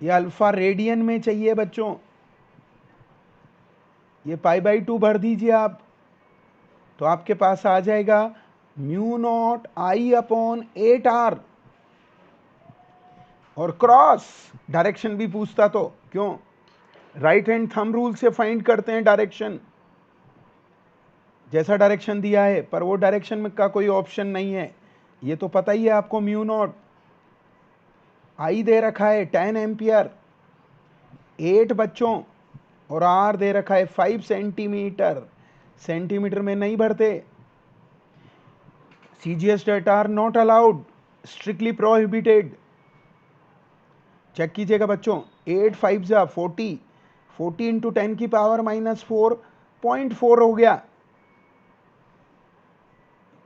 Speaker 1: ये अल्फा रेडियन में चाहिए बच्चों। ये π/2 भर दीजिए आप, तो आपके पास आ जाएगा μ0I/8R। और क्रॉस डायरेक्शन भी पूछता तो क्यों? राइट हैंड थंब रूल से फाइंड करते हैं डायरेक्शन, जैसा डायरेक्शन दिया है, पर वो डायरेक्शन में का कोई ऑप्शन नहीं है। ये तो पता ही है आपको, μ0 I दे रखा है 10 एम्पियर, 8 बच्चों, और R दे रखा है 5 सेंटीमीटर। सेंटीमीटर में नहीं भरते। CGS data are not allowed, strictly prohibited. Check कीजिएगा बच्चों, 8 5 जा 40, 40 इंटू 10 की पावर -4, 0.4 हो गया,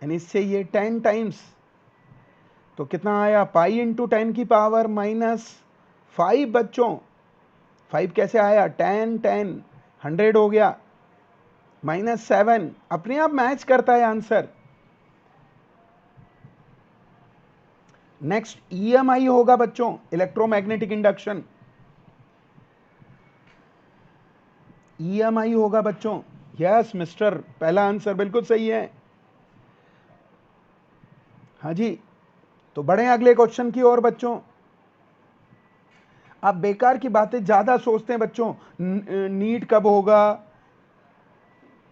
Speaker 1: यानी इससे ये 10 टाइम्स, तो कितना आया? पाई इंटू 10 की पावर -5 बच्चों। 5 कैसे आया? 10 10, 100 हो गया, -7। अपने आप मैच करता है आंसर। नेक्स्ट EMI होगा बच्चों, इलेक्ट्रोमैग्नेटिक इंडक्शन। EMI होगा बच्चों। यस मिस्टर, पहला आंसर बिल्कुल सही है। हाँ जी, तो बढ़े अगले क्वेश्चन की ओर बच्चों। आप बेकार की बातें ज्यादा सोचते हैं बच्चों। नीट कब होगा?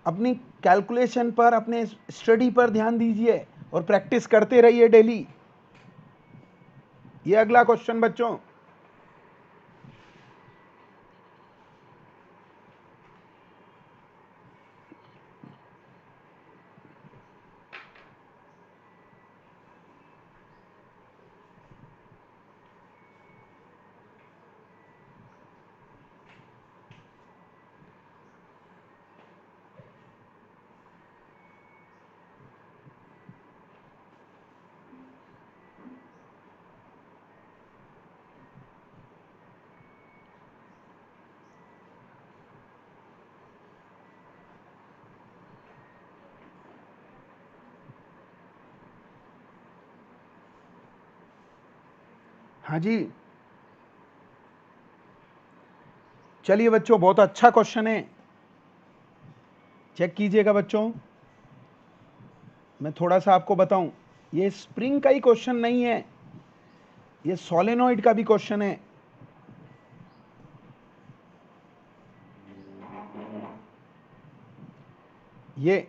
Speaker 1: अपनी कैलकुलेशन पर, अपने स्टडी पर ध्यान दीजिए और प्रैक्टिस करते रहिए डेली। ये अगला क्वेश्चन बच्चों। हाँ जी, चलिए बच्चों, बहुत अच्छा क्वेश्चन है, चेक कीजिएगा बच्चों। मैं थोड़ा सा आपको बताऊं, ये स्प्रिंग का ही क्वेश्चन नहीं है, ये सोलेनॉइड का भी क्वेश्चन है। ये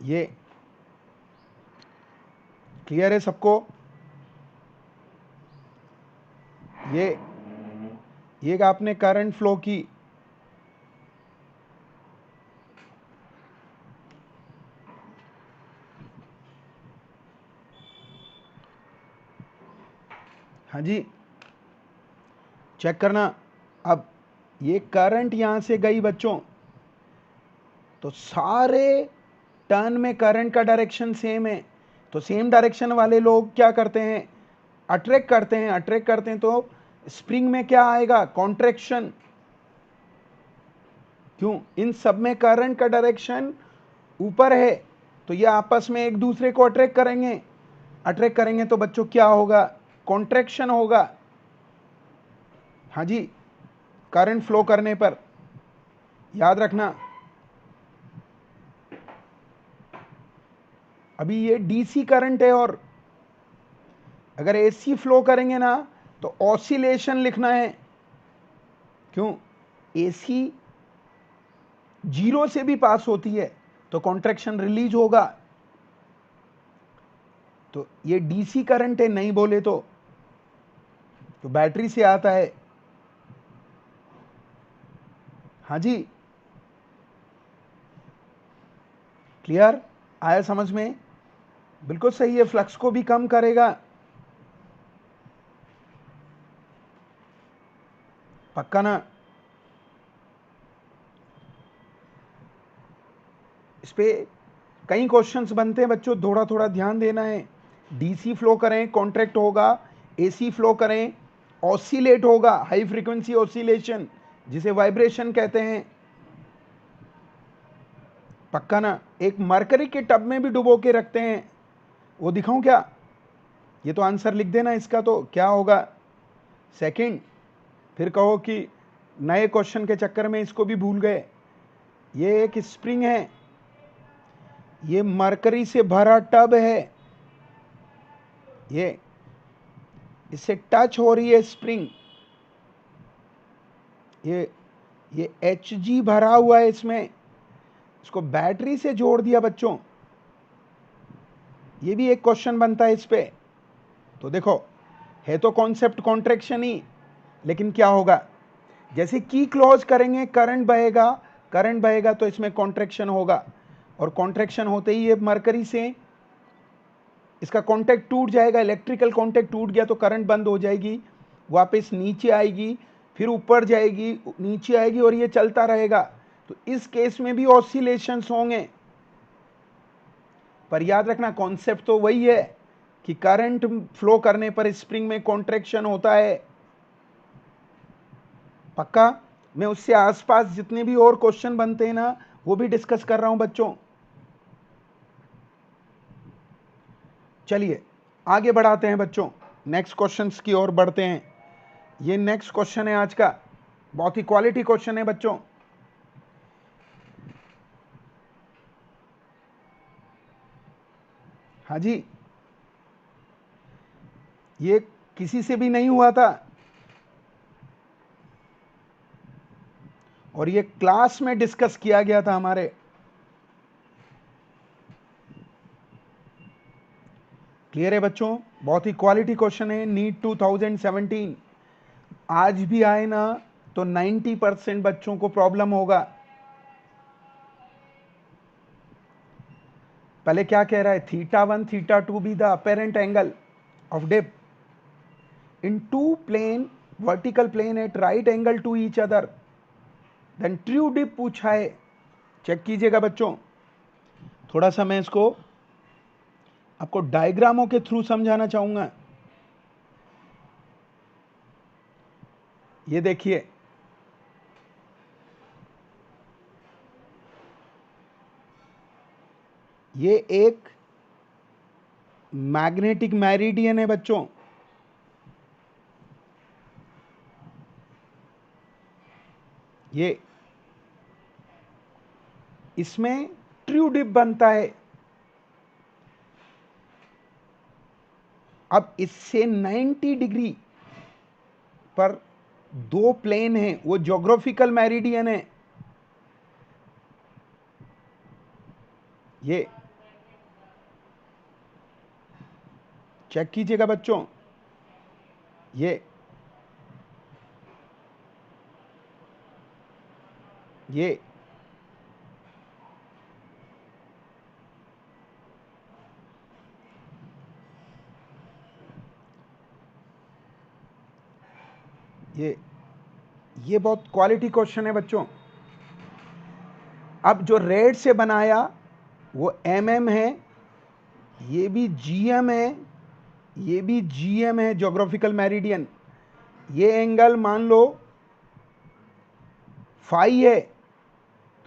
Speaker 1: ये क्लियर है सबको? ये आपने करंट फ्लो की, हाँ जी, चेक करना। अब ये करंट यहां से गई बच्चों, तो सारे टर्न में करंट का डायरेक्शन सेम है, तो सेम डायरेक्शन वाले लोग क्या करते हैं, अट्रैक्ट करते हैं तो स्प्रिंग में क्या आएगा, कॉन्ट्रैक्शन। क्यों, इन सब में करंट का डायरेक्शन ऊपर है, तो ये आपस में एक दूसरे को अट्रैक्ट करेंगे तो बच्चों क्या होगा, कॉन्ट्रैक्शन होगा। हाँ जी, करंट फ्लो करने पर याद रखना। अभी ये डीसी करंट है, और अगर एसी फ्लो करेंगे ना तो ऑसिलेशन लिखना है। क्यों, एसी जीरो से भी पास होती है तो कॉन्ट्रैक्शन रिलीज होगा। तो ये डीसी करंट है, नहीं बोले तो बैटरी से आता है। हाँ जी, क्लियर, आया समझ में? बिल्कुल सही है, फ्लक्स को भी कम करेगा। पक्का ना? इस पे कई क्वेश्चंस बनते हैं बच्चों, थोड़ा थोड़ा ध्यान देना है। डीसी फ्लो करें कॉन्ट्रैक्ट होगा, एसी फ्लो करें ऑसिलेट होगा, हाई फ्रीक्वेंसी ऑसिलेशन जिसे वाइब्रेशन कहते हैं। पक्का ना? एक मरकरी के टब में भी डुबो के रखते हैं, वो दिखाऊं क्या? ये तो आंसर लिख देना इसका, तो क्या होगा, सेकंड। फिर कहो कि नए क्वेश्चन के चक्कर में इसको भी भूल गए। ये एक स्प्रिंग है, ये मरकरी से भरा टब है, ये इससे टच हो रही है स्प्रिंग, ये Hg भरा हुआ है इसमें, इसको बैटरी से जोड़ दिया बच्चों। ये भी एक क्वेश्चन बनता है इस पे। तो देखो, है तो कॉन्सेप्ट कॉन्ट्रैक्शन ही, लेकिन क्या होगा, जैसे की क्लोज करेंगे करंट बहेगा तो इसमें कॉन्ट्रैक्शन होगा, और कॉन्ट्रैक्शन होते ही ये मरकरी से इसका कांटेक्ट टूट जाएगा, इलेक्ट्रिकल कांटेक्ट टूट गया तो करंट बंद हो जाएगी, वापस नीचे आएगी, फिर ऊपर जाएगी, नीचे आएगी, और ये चलता रहेगा। तो इस केस में भी ऑसिलेशंस होंगे, पर याद रखना कॉन्सेप्ट तो वही है कि करंट फ्लो करने पर स्प्रिंग में कॉन्ट्रैक्शन होता है। पक्का? मैं उससे आसपास जितने भी और क्वेश्चन बनते हैं ना, वो भी डिस्कस कर रहा हूं बच्चों। चलिए आगे बढ़ाते हैं बच्चों, नेक्स्ट क्वेश्चंस की ओर बढ़ते हैं। ये नेक्स्ट क्वेश्चन है आज का, बहुत ही क्वालिटी क्वेश्चन है बच्चों। हाँ जी, ये किसी से भी नहीं हुआ था, और ये क्लास में डिस्कस किया गया था हमारे। क्लियर है बच्चों? बहुत ही क्वालिटी क्वेश्चन है, नीट 2017। आज भी आए ना तो 90% बच्चों को प्रॉब्लम होगा। पहले क्या कह रहा है, θ1 θ2 B the apparent angle of dip in two plane vertical plane at right angle to each other, then true dip पूछा है। चेक कीजिएगा बच्चों, थोड़ा सा मैं इसको आपको डायग्रामों के थ्रू समझाना चाहूंगा। ये देखिए, ये एक मैग्नेटिक मेरिडियन है बच्चों, ये इसमें ट्रू डिप बनता है। अब इससे 90 डिग्री पर दो प्लेन हैं, वो ज्योग्राफिकल मेरिडियन है। ये चेक कीजिएगा बच्चों, ये ये ये ये बहुत क्वालिटी क्वेश्चन है बच्चों। अब जो रेड से बनाया वो mm है, ये भी gm है, ये भी gm है, ज्योग्राफिकल मेरिडियन। ये एंगल मान लो फाई है,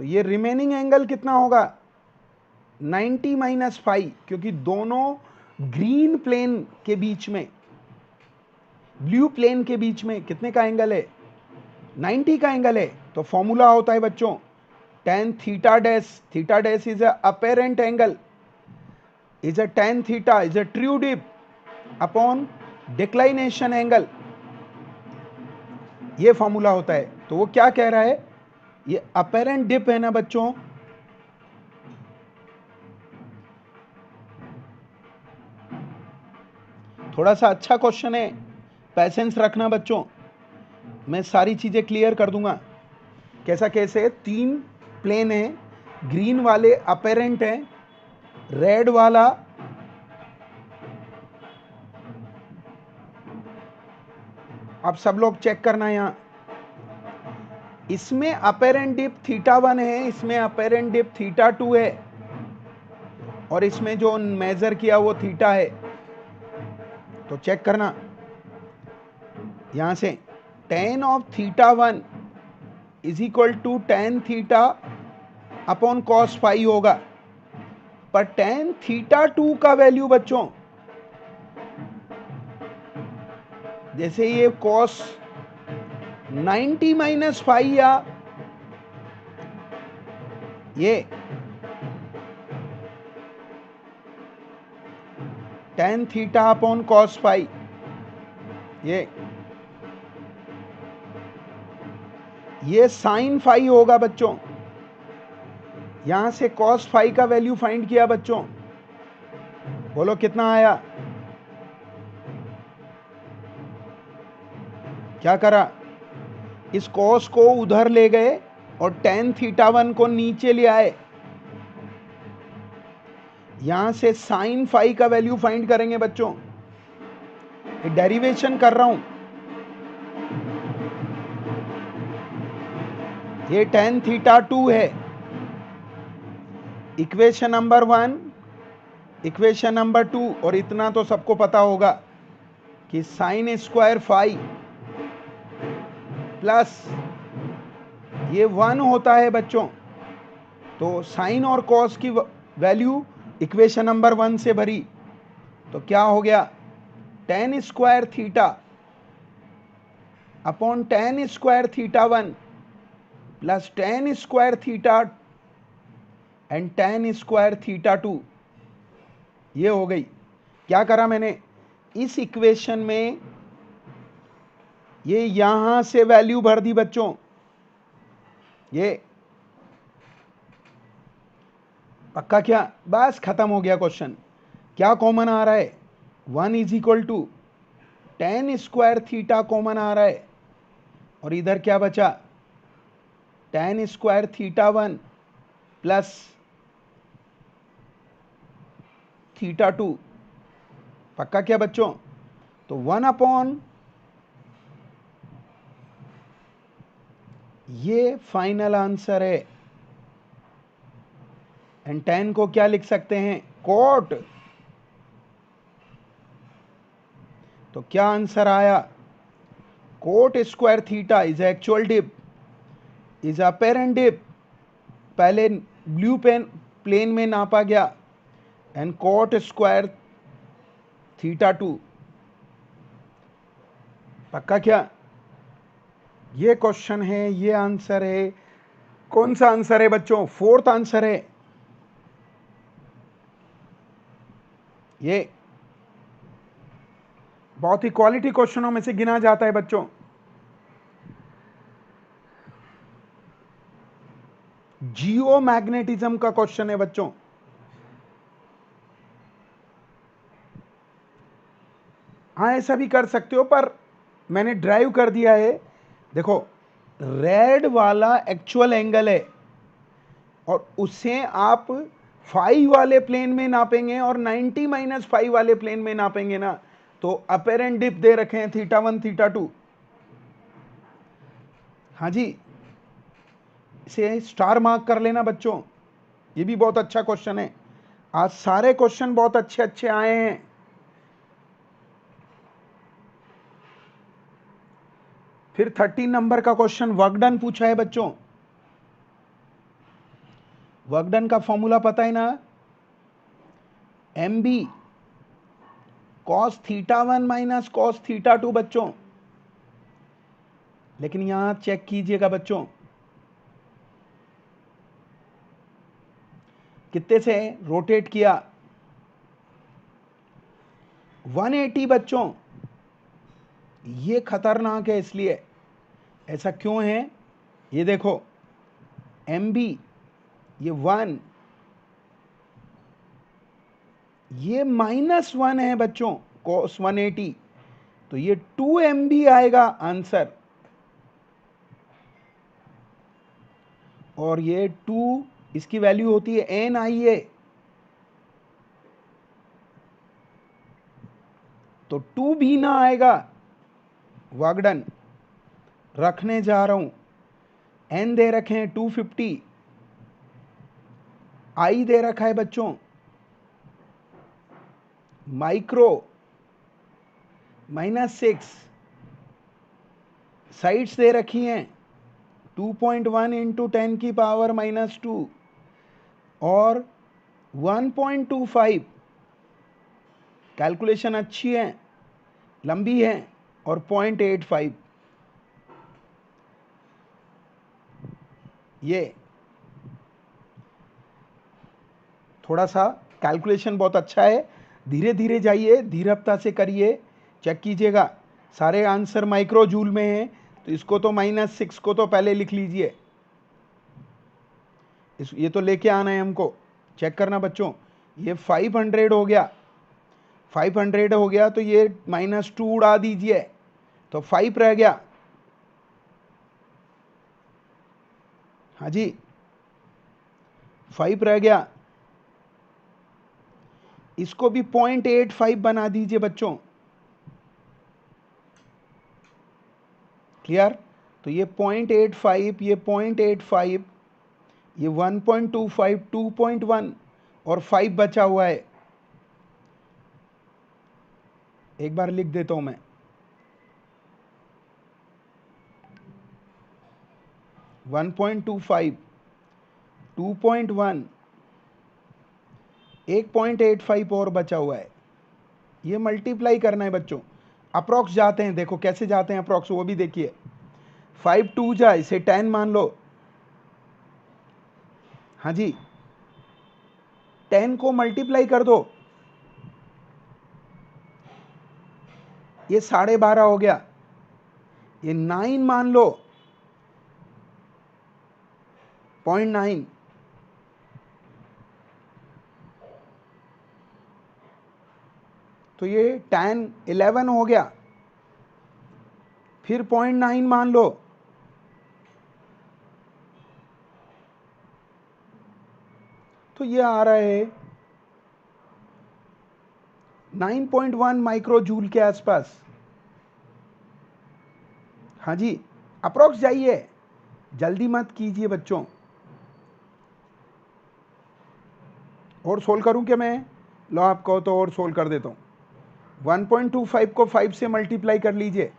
Speaker 1: तो ये रिमेनिंग एंगल कितना होगा 90 माइनस फाई, क्योंकि दोनों ग्रीन प्लेन के बीच में, ब्लू प्लेन के बीच में कितने का एंगल है 90 का एंगल है। तो फॉर्मूला होता है बच्चों tan theta dash is a apparent angle, is a tan theta is a true dip upon declination angle, ये फॉर्मूला होता है। तो वो क्या कह रहा है, ये अपेरेंट डिप है ना बच्चों, थोड़ा सा अच्छा क्वेश्चन है, पैसेंस रखना बच्चों, मैं सारी चीजें क्लियर कर दूंगा। कैसे 3 प्लेन है, ग्रीन वाले अपेरेंट है, रेड वाला अब सब लोग चेक करना यहां, इसमें अपेरेंट डिप थीटा 1 है, इसमें अपेरेंट डिप थीटा 2 है, और इसमें जो मेजर किया वो थीटा है। तो चेक करना यहां से tan of theta 1 is equal to tan theta upon cos phi होगा, पर tan थीटा 2 का वैल्यू बच्चों, जैसे ये cos 90 माइनस फाई या ये tan theta upon cos phi, ये sin फाई होगा बच्चों। यहां से cos फाई का वैल्यू फाइंड किया बच्चों, बोलो कितना आया, क्या करा, इस cos को उधर ले गए और tan थीटा 1 को नीचे ले आए, यहां से sin फाई का वैल्यू फाइंड करेंगे बच्चों, डेरिवेशन कर रहा हूं, ये tan थीटा 2 है, इक्वेशन नंबर 1, इक्वेशन नंबर 2, और इतना तो सबको पता होगा कि साइन स्क्वायर फाई प्लस ये 1 होता है बच्चों। तो साइन और कॉस की वैल्यू इक्वेशन नंबर 1 से भरी, तो क्या हो गया tan square theta upon tan square theta 1 plus tan square theta and tan square theta 2, ये हो गई। क्या करा मैंने, इस इक्वेशन में ये यहां से वैल्यू भर दी बच्चों, ये पक्का, क्या बस खत्म हो गया क्वेश्चन। क्या कॉमन आ रहा है 1 is equal to tan square theta common आ रहा है, और इधर क्या बचा tan square theta 1 plus theta 2, पक्का क्या बच्चों, तो 1 अपॉन ये फाइनल आंसर है, एंड tan को क्या लिख सकते हैं कोट। तो क्या आंसर आया, cot square theta is actual dip is apparent dip, पहले ब्लू प्लेन में नापा गया, एंड कोट स्क्वायर थीटा 2, पक्का क्या, ये क्वेश्चन है, ये आंसर है। कौन सा आंसर है बच्चों, 4th आंसर है ये, बहुत ही क्वालिटी क्वेश्चनों में से गिना जाता है बच्चों। जियो मैग्नेटिज्म का क्वेश्चन है बच्चों, हाँ ऐसा भी कर सकते हो, पर मैंने ड्राइव कर दिया है। देखो रेड वाला एक्चुअल एंगल है, और उसे आप फाई वाले प्लेन में नापेंगे और 90 माइनस फाई वाले प्लेन में नापेंगे ना, तो अपेरेंट डिप दे रखे हैं थीटा 1 थीटा 2, हाँ जी, इसे स्टार मार्क कर लेना बच्चों, ये भी बहुत अच्छा क्वेश्चन है। आज सारे क्वेश्चन बहुत अच्छे अच्छे आए हैं। फिर 13 नंबर का क्वेश्चन वर्क डन पूछा है बच्चों। वर्क डन का फॉर्मूला पता है ना, MB cos θ1 माइनस cos θ2 बच्चों। लेकिन यहां चेक कीजिएगा बच्चों, कितने से रोटेट किया, 180 बच्चों। ये खतरनाक है, इसलिए ऐसा क्यों है, ये देखो MB ये 1, ये -1 है बच्चों cos 180, तो ये 2 MB आएगा आंसर। और ये 2 इसकी वैल्यू होती है NIA, तो 2 भी ना आएगा। वर्क डन रखने जा रहा हूं, N दे रखे हैं 250, I दे रखा है बच्चों माइक्रो -6, साइड्स दे रखी हैं 2.1 इंटू 10 की पावर -2 और 1.25। कैलकुलेशन अच्छी है, लंबी है, और 0.85। ये थोड़ा सा कैलकुलेशन बहुत अच्छा है, धीरे धीरे जाइए, धीरजता से करिए, चेक कीजिएगा। सारे आंसर माइक्रो जूल में हैं, तो इसको तो -6 को तो पहले लिख लीजिए, ये तो लेके आना है हमको, चेक करना बच्चों। ये 500 हो गया, 500 हो गया, तो ये -2 उड़ा दीजिए, तो 5 रह गया। हाँ जी 5 रह गया, इसको भी 0.85 बना दीजिए बच्चों, क्लियर। तो ये 0.85, ये 0.85, ये 1.25, 2.1 और 5 बचा हुआ है। एक बार लिख देता हूं मैं, 1.25, 2.1, 1.85 और बचा हुआ है। ये मल्टीप्लाई करना है बच्चों, अप्रॉक्स जाते हैं, देखो कैसे जाते हैं अप्रॉक्स, वो भी देखिए। 5 2 जाए, इसे 10 मान लो। हाँ जी 10 को मल्टीप्लाई कर दो, ये 12.5 हो गया, ये 9 मान लो, 0.9, तो ये 10 11 हो गया, फिर 0.9 मान लो, तो ये आ रहा है 9.1 माइक्रो जूल के आसपास। हाँ जी अप्रोक्स जाइए, जल्दी मत कीजिए बच्चों। और सोल्व करूं क्या मैं, लो आप कहो तो और सोल्व कर देता हूं। 1.25 को 5 से मल्टीप्लाई कर लीजिए,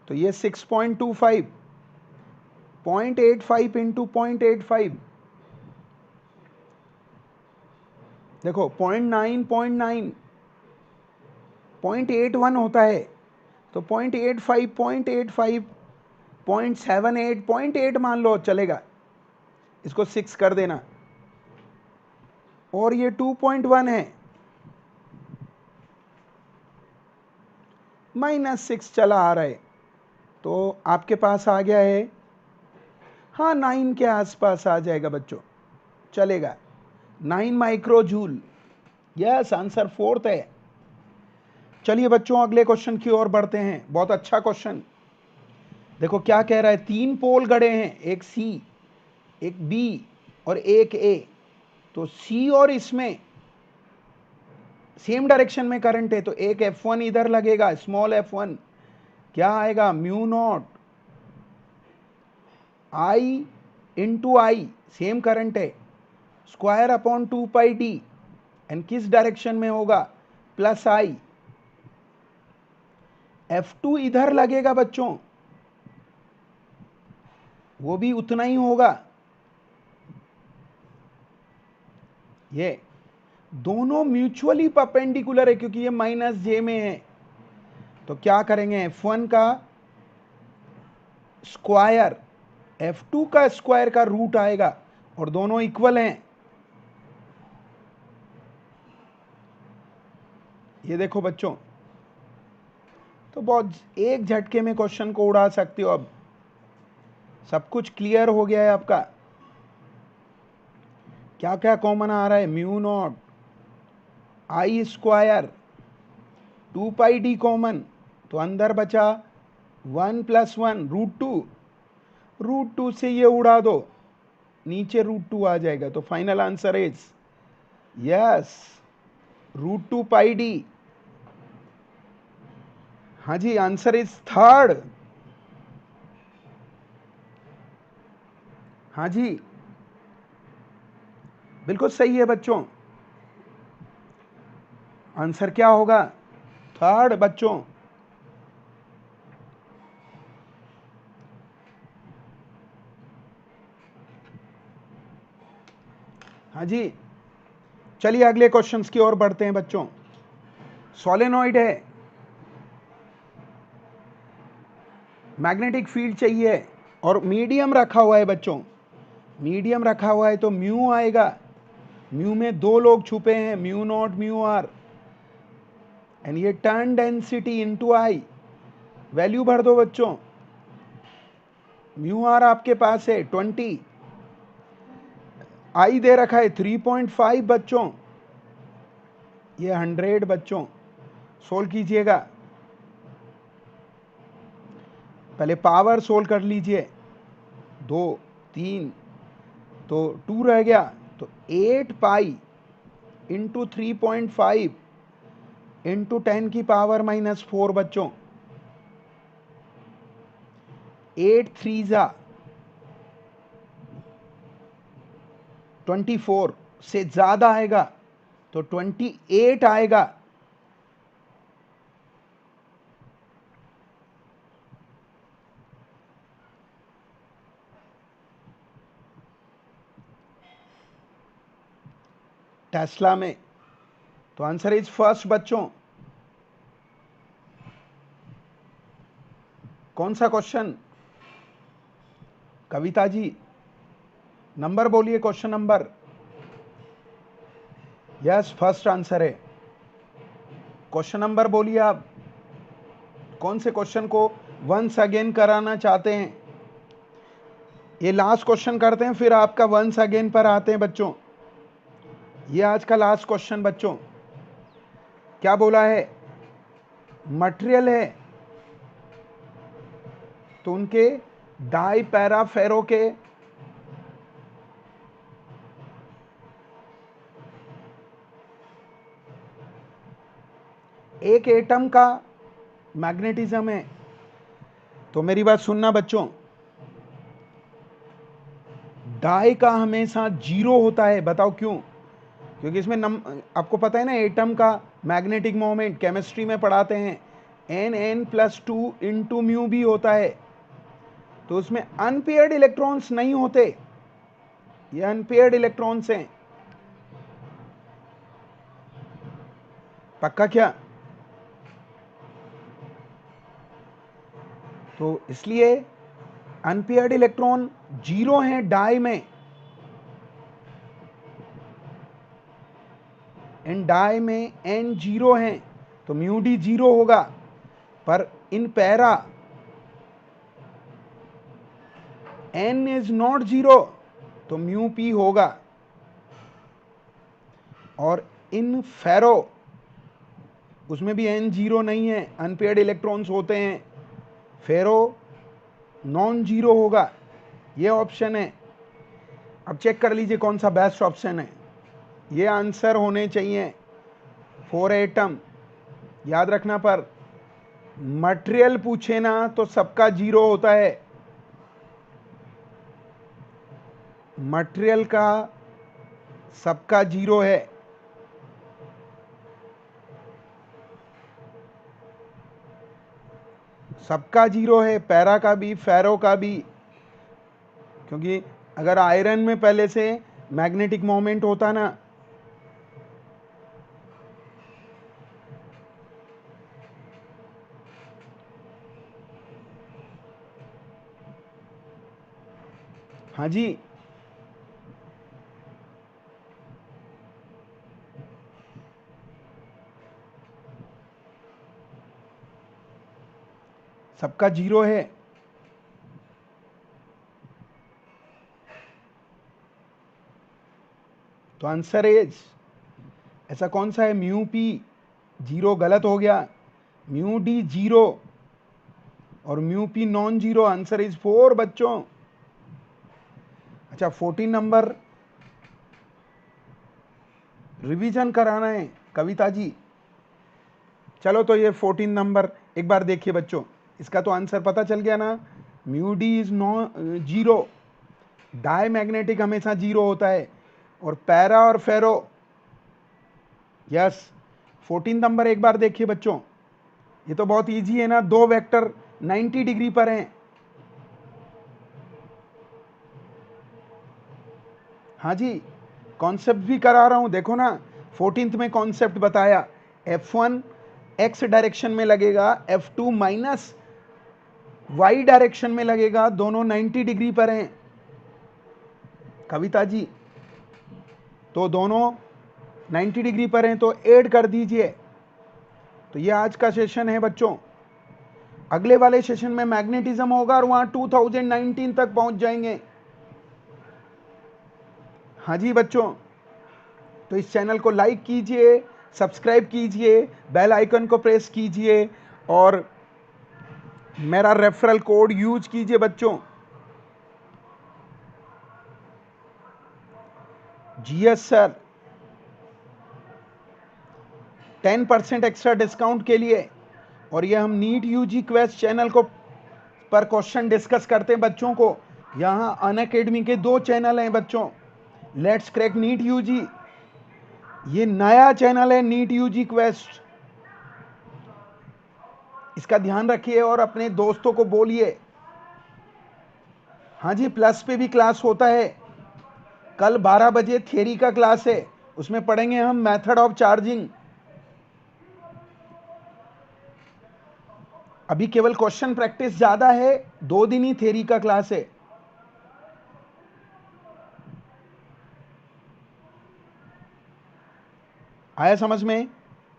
Speaker 1: तो ये 6.25, 0.85 इंटू 0.85, देखो 0.9, 0.9, 0.81 होता है, तो 0.85, 0.85, 0.78, 0.8 मान लो चलेगा, इसको 6 कर देना। और ये 2.1 है, -6 चला आ रहा है, तो आपके पास आ गया है, हाँ 9 के आसपास आ जाएगा बच्चों, चलेगा 9 micro joule. Yes answer 4th है। चलिए बच्चों अगले क्वेश्चन की ओर बढ़ते हैं, बहुत अच्छा क्वेश्चन। देखो क्या कह रहा है, 3 पोल गड़े हैं, एक सी, एक बी और एक ए। तो सी और इसमें सेम डायरेक्शन में करंट है, तो एक F1 इधर लगेगा, स्मॉल f1, क्या आएगा, mu naught I into I, same current है, square upon 2 pi D, and किस डायरेक्शन में होगा, प्लस आई। F2 इधर लगेगा बच्चों, वो भी उतना ही होगा। ये दोनों म्यूचुअली परपेंडिकुलर है क्योंकि ये माइनस जे में है। तो क्या करेंगे, F1 का स्क्वायर F2 का स्क्वायर का रूट आएगा और दोनों इक्वल हैं। ये देखो बच्चों, तो बहुत एक झटके में क्वेश्चन को उड़ा सकते हो। अब सब कुछ क्लियर हो गया है आपका। क्या क्या कॉमन आ रहा है, म्यू नॉट आई स्क्वायर 2 पाई डी कॉमन, तो अंदर बचा 1 प्लस 1 रूट टू से ये उड़ा दो, नीचे रूट 2 आ जाएगा। तो final answer is yes, root 2 pi D. हाँ जी, आंसर इज थर्ड। हाँ जी, बिल्कुल सही है बच्चों। आंसर क्या होगा, थर्ड बच्चों। हाँ जी, चलिए अगले क्वेश्चंस की ओर बढ़ते हैं बच्चों। सोलेनॉइड है, मैग्नेटिक फील्ड चाहिए और मीडियम रखा हुआ है बच्चों। मीडियम रखा हुआ है तो म्यू आएगा, म्यू में दो लोग छुपे हैं, mu naught mu r, and ये turn density into I. Value भर दो बच्चों, म्यू आर आपके पास है 20, आई दे रखा है 3.5 बच्चों, ये 100 बच्चों। सोल्व कीजिएगा, पहले पावर सोल्व कर लीजिए। 2 3 तो 2 रह गया, तो 8 पाई इंटू 3.5 इंटू 10 की पावर -4 बच्चों। 8 3 जा 24 से ज्यादा आएगा तो 28 आएगा। टेस्ला में, तो आंसर इज फर्स्ट बच्चों। कौन सा क्वेश्चन, कविता जी नंबर बोलिए, question number. Yes, first answer है। क्वेश्चन नंबर बोलिए आप, कौन से क्वेश्चन को वंस अगेन कराना चाहते हैं। ये लास्ट क्वेश्चन करते हैं, फिर आपका वंस अगेन पर आते हैं बच्चों। ये आज का लास्ट क्वेश्चन बच्चों। क्या बोला है, मटेरियल है तो उनके डाई पैरा फेरो के एक एटम का मैग्नेटिज्म है। तो मेरी बात सुनना बच्चों, डाई का हमेशा 0 होता है। बताओ क्यों, क्योंकि इसमें आपको पता है ना, एटम का मैग्नेटिक मोमेंट केमिस्ट्री में पढ़ाते हैं, n+2 इंटू म्यू भी होता है। तो उसमें अनपेयर्ड इलेक्ट्रॉन्स नहीं होते, ये अनपेयर्ड इलेक्ट्रॉन्स हैं। पक्का क्या, तो इसलिए अनपेयर्ड इलेक्ट्रॉन 0 हैं डाई में, इन डाई में n 0 हैं तो म्यू डी 0 होगा। पर in para n is not 0 तो म्यू पी होगा। और इन फेरो उसमें भी n 0 नहीं है, अनपेयर्ड इलेक्ट्रॉन्स होते हैं, फेरो नॉन जीरो होगा। ये ऑप्शन है। अब चेक कर लीजिए कौन सा बेस्ट ऑप्शन है। ये आंसर होने चाहिए 4 एटम। याद रखना, पर मटेरियल पूछे ना तो सबका 0 होता है। मटेरियल का सबका जीरो है, सबका जीरो है, पैरा का भी फेरो का भी, क्योंकि अगर आयरन में पहले से मैग्नेटिक मोमेंट होता ना, हाँ जी, सबका जीरो है। तो आंसर इज, ऐसा कौन सा है, म्यू पी जीरो गलत हो गया, म्यू डी जीरो और mu P non zero, answer is 4 बच्चों। अच्छा 14 नंबर रिवीजन कराना है कविता जी। चलो तो ये 14 नंबर एक बार देखिए बच्चों, इसका तो आंसर पता चल गया ना, mu D is non zero, diamagnetic हमेशा जीरो होता है, और पैरा और फेरो, यस। 14 नंबर एक बार देखिए बच्चों, ये तो बहुत इजी है ना, दो वेक्टर 90 डिग्री पर हैं। हाँ जी, कॉन्सेप्ट भी करा रहा हूं, देखो ना 14th में कॉन्सेप्ट बताया, F1 x डायरेक्शन में लगेगा, F2 माइनस y डायरेक्शन में लगेगा, दोनों 90 डिग्री पर हैं कविता जी, तो दोनों 90 डिग्री पर हैं, तो ऐड कर दीजिए। तो ये आज का सेशन है बच्चों, अगले वाले सेशन में मैग्नेटिज्म होगा और वहां 2019 तक पहुंच जाएंगे। हाँ जी बच्चों, तो इस चैनल को लाइक कीजिए, सब्सक्राइब कीजिए, बेल आइकन को प्रेस कीजिए और मेरा रेफरल कोड यूज कीजिए बच्चों, जीएस सर 10% एक्स्ट्रा डिस्काउंट के लिए। और ये हम नीट यूजी क्वेस्ट चैनल को पर क्वेश्चन डिस्कस करते हैं बच्चों को, यहाँ अनअकैडमी के 2 चैनल हैं बच्चों, लेट्स क्रैक नीट यूजी, ये नया चैनल है नीट यूजी क्वेस्ट, इसका ध्यान रखिए और अपने दोस्तों को बोलिए। हाँ जी, प्लस पे भी क्लास होता है, कल 12 बजे थियरी का क्लास है, उसमें पढ़ेंगे हम मेथड ऑफ चार्जिंग। अभी केवल क्वेश्चन प्रैक्टिस ज्यादा है, 2 दिन ही थियरी का क्लास है। आया समझ में,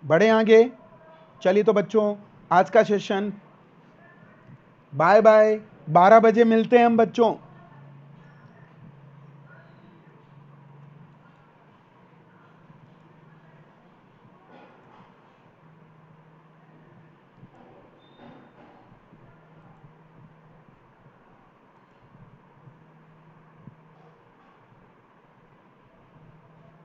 Speaker 1: बढ़े आगे। चलिए तो बच्चों, आज का सेशन बाय बाय, 12 बजे मिलते हैं हम बच्चों।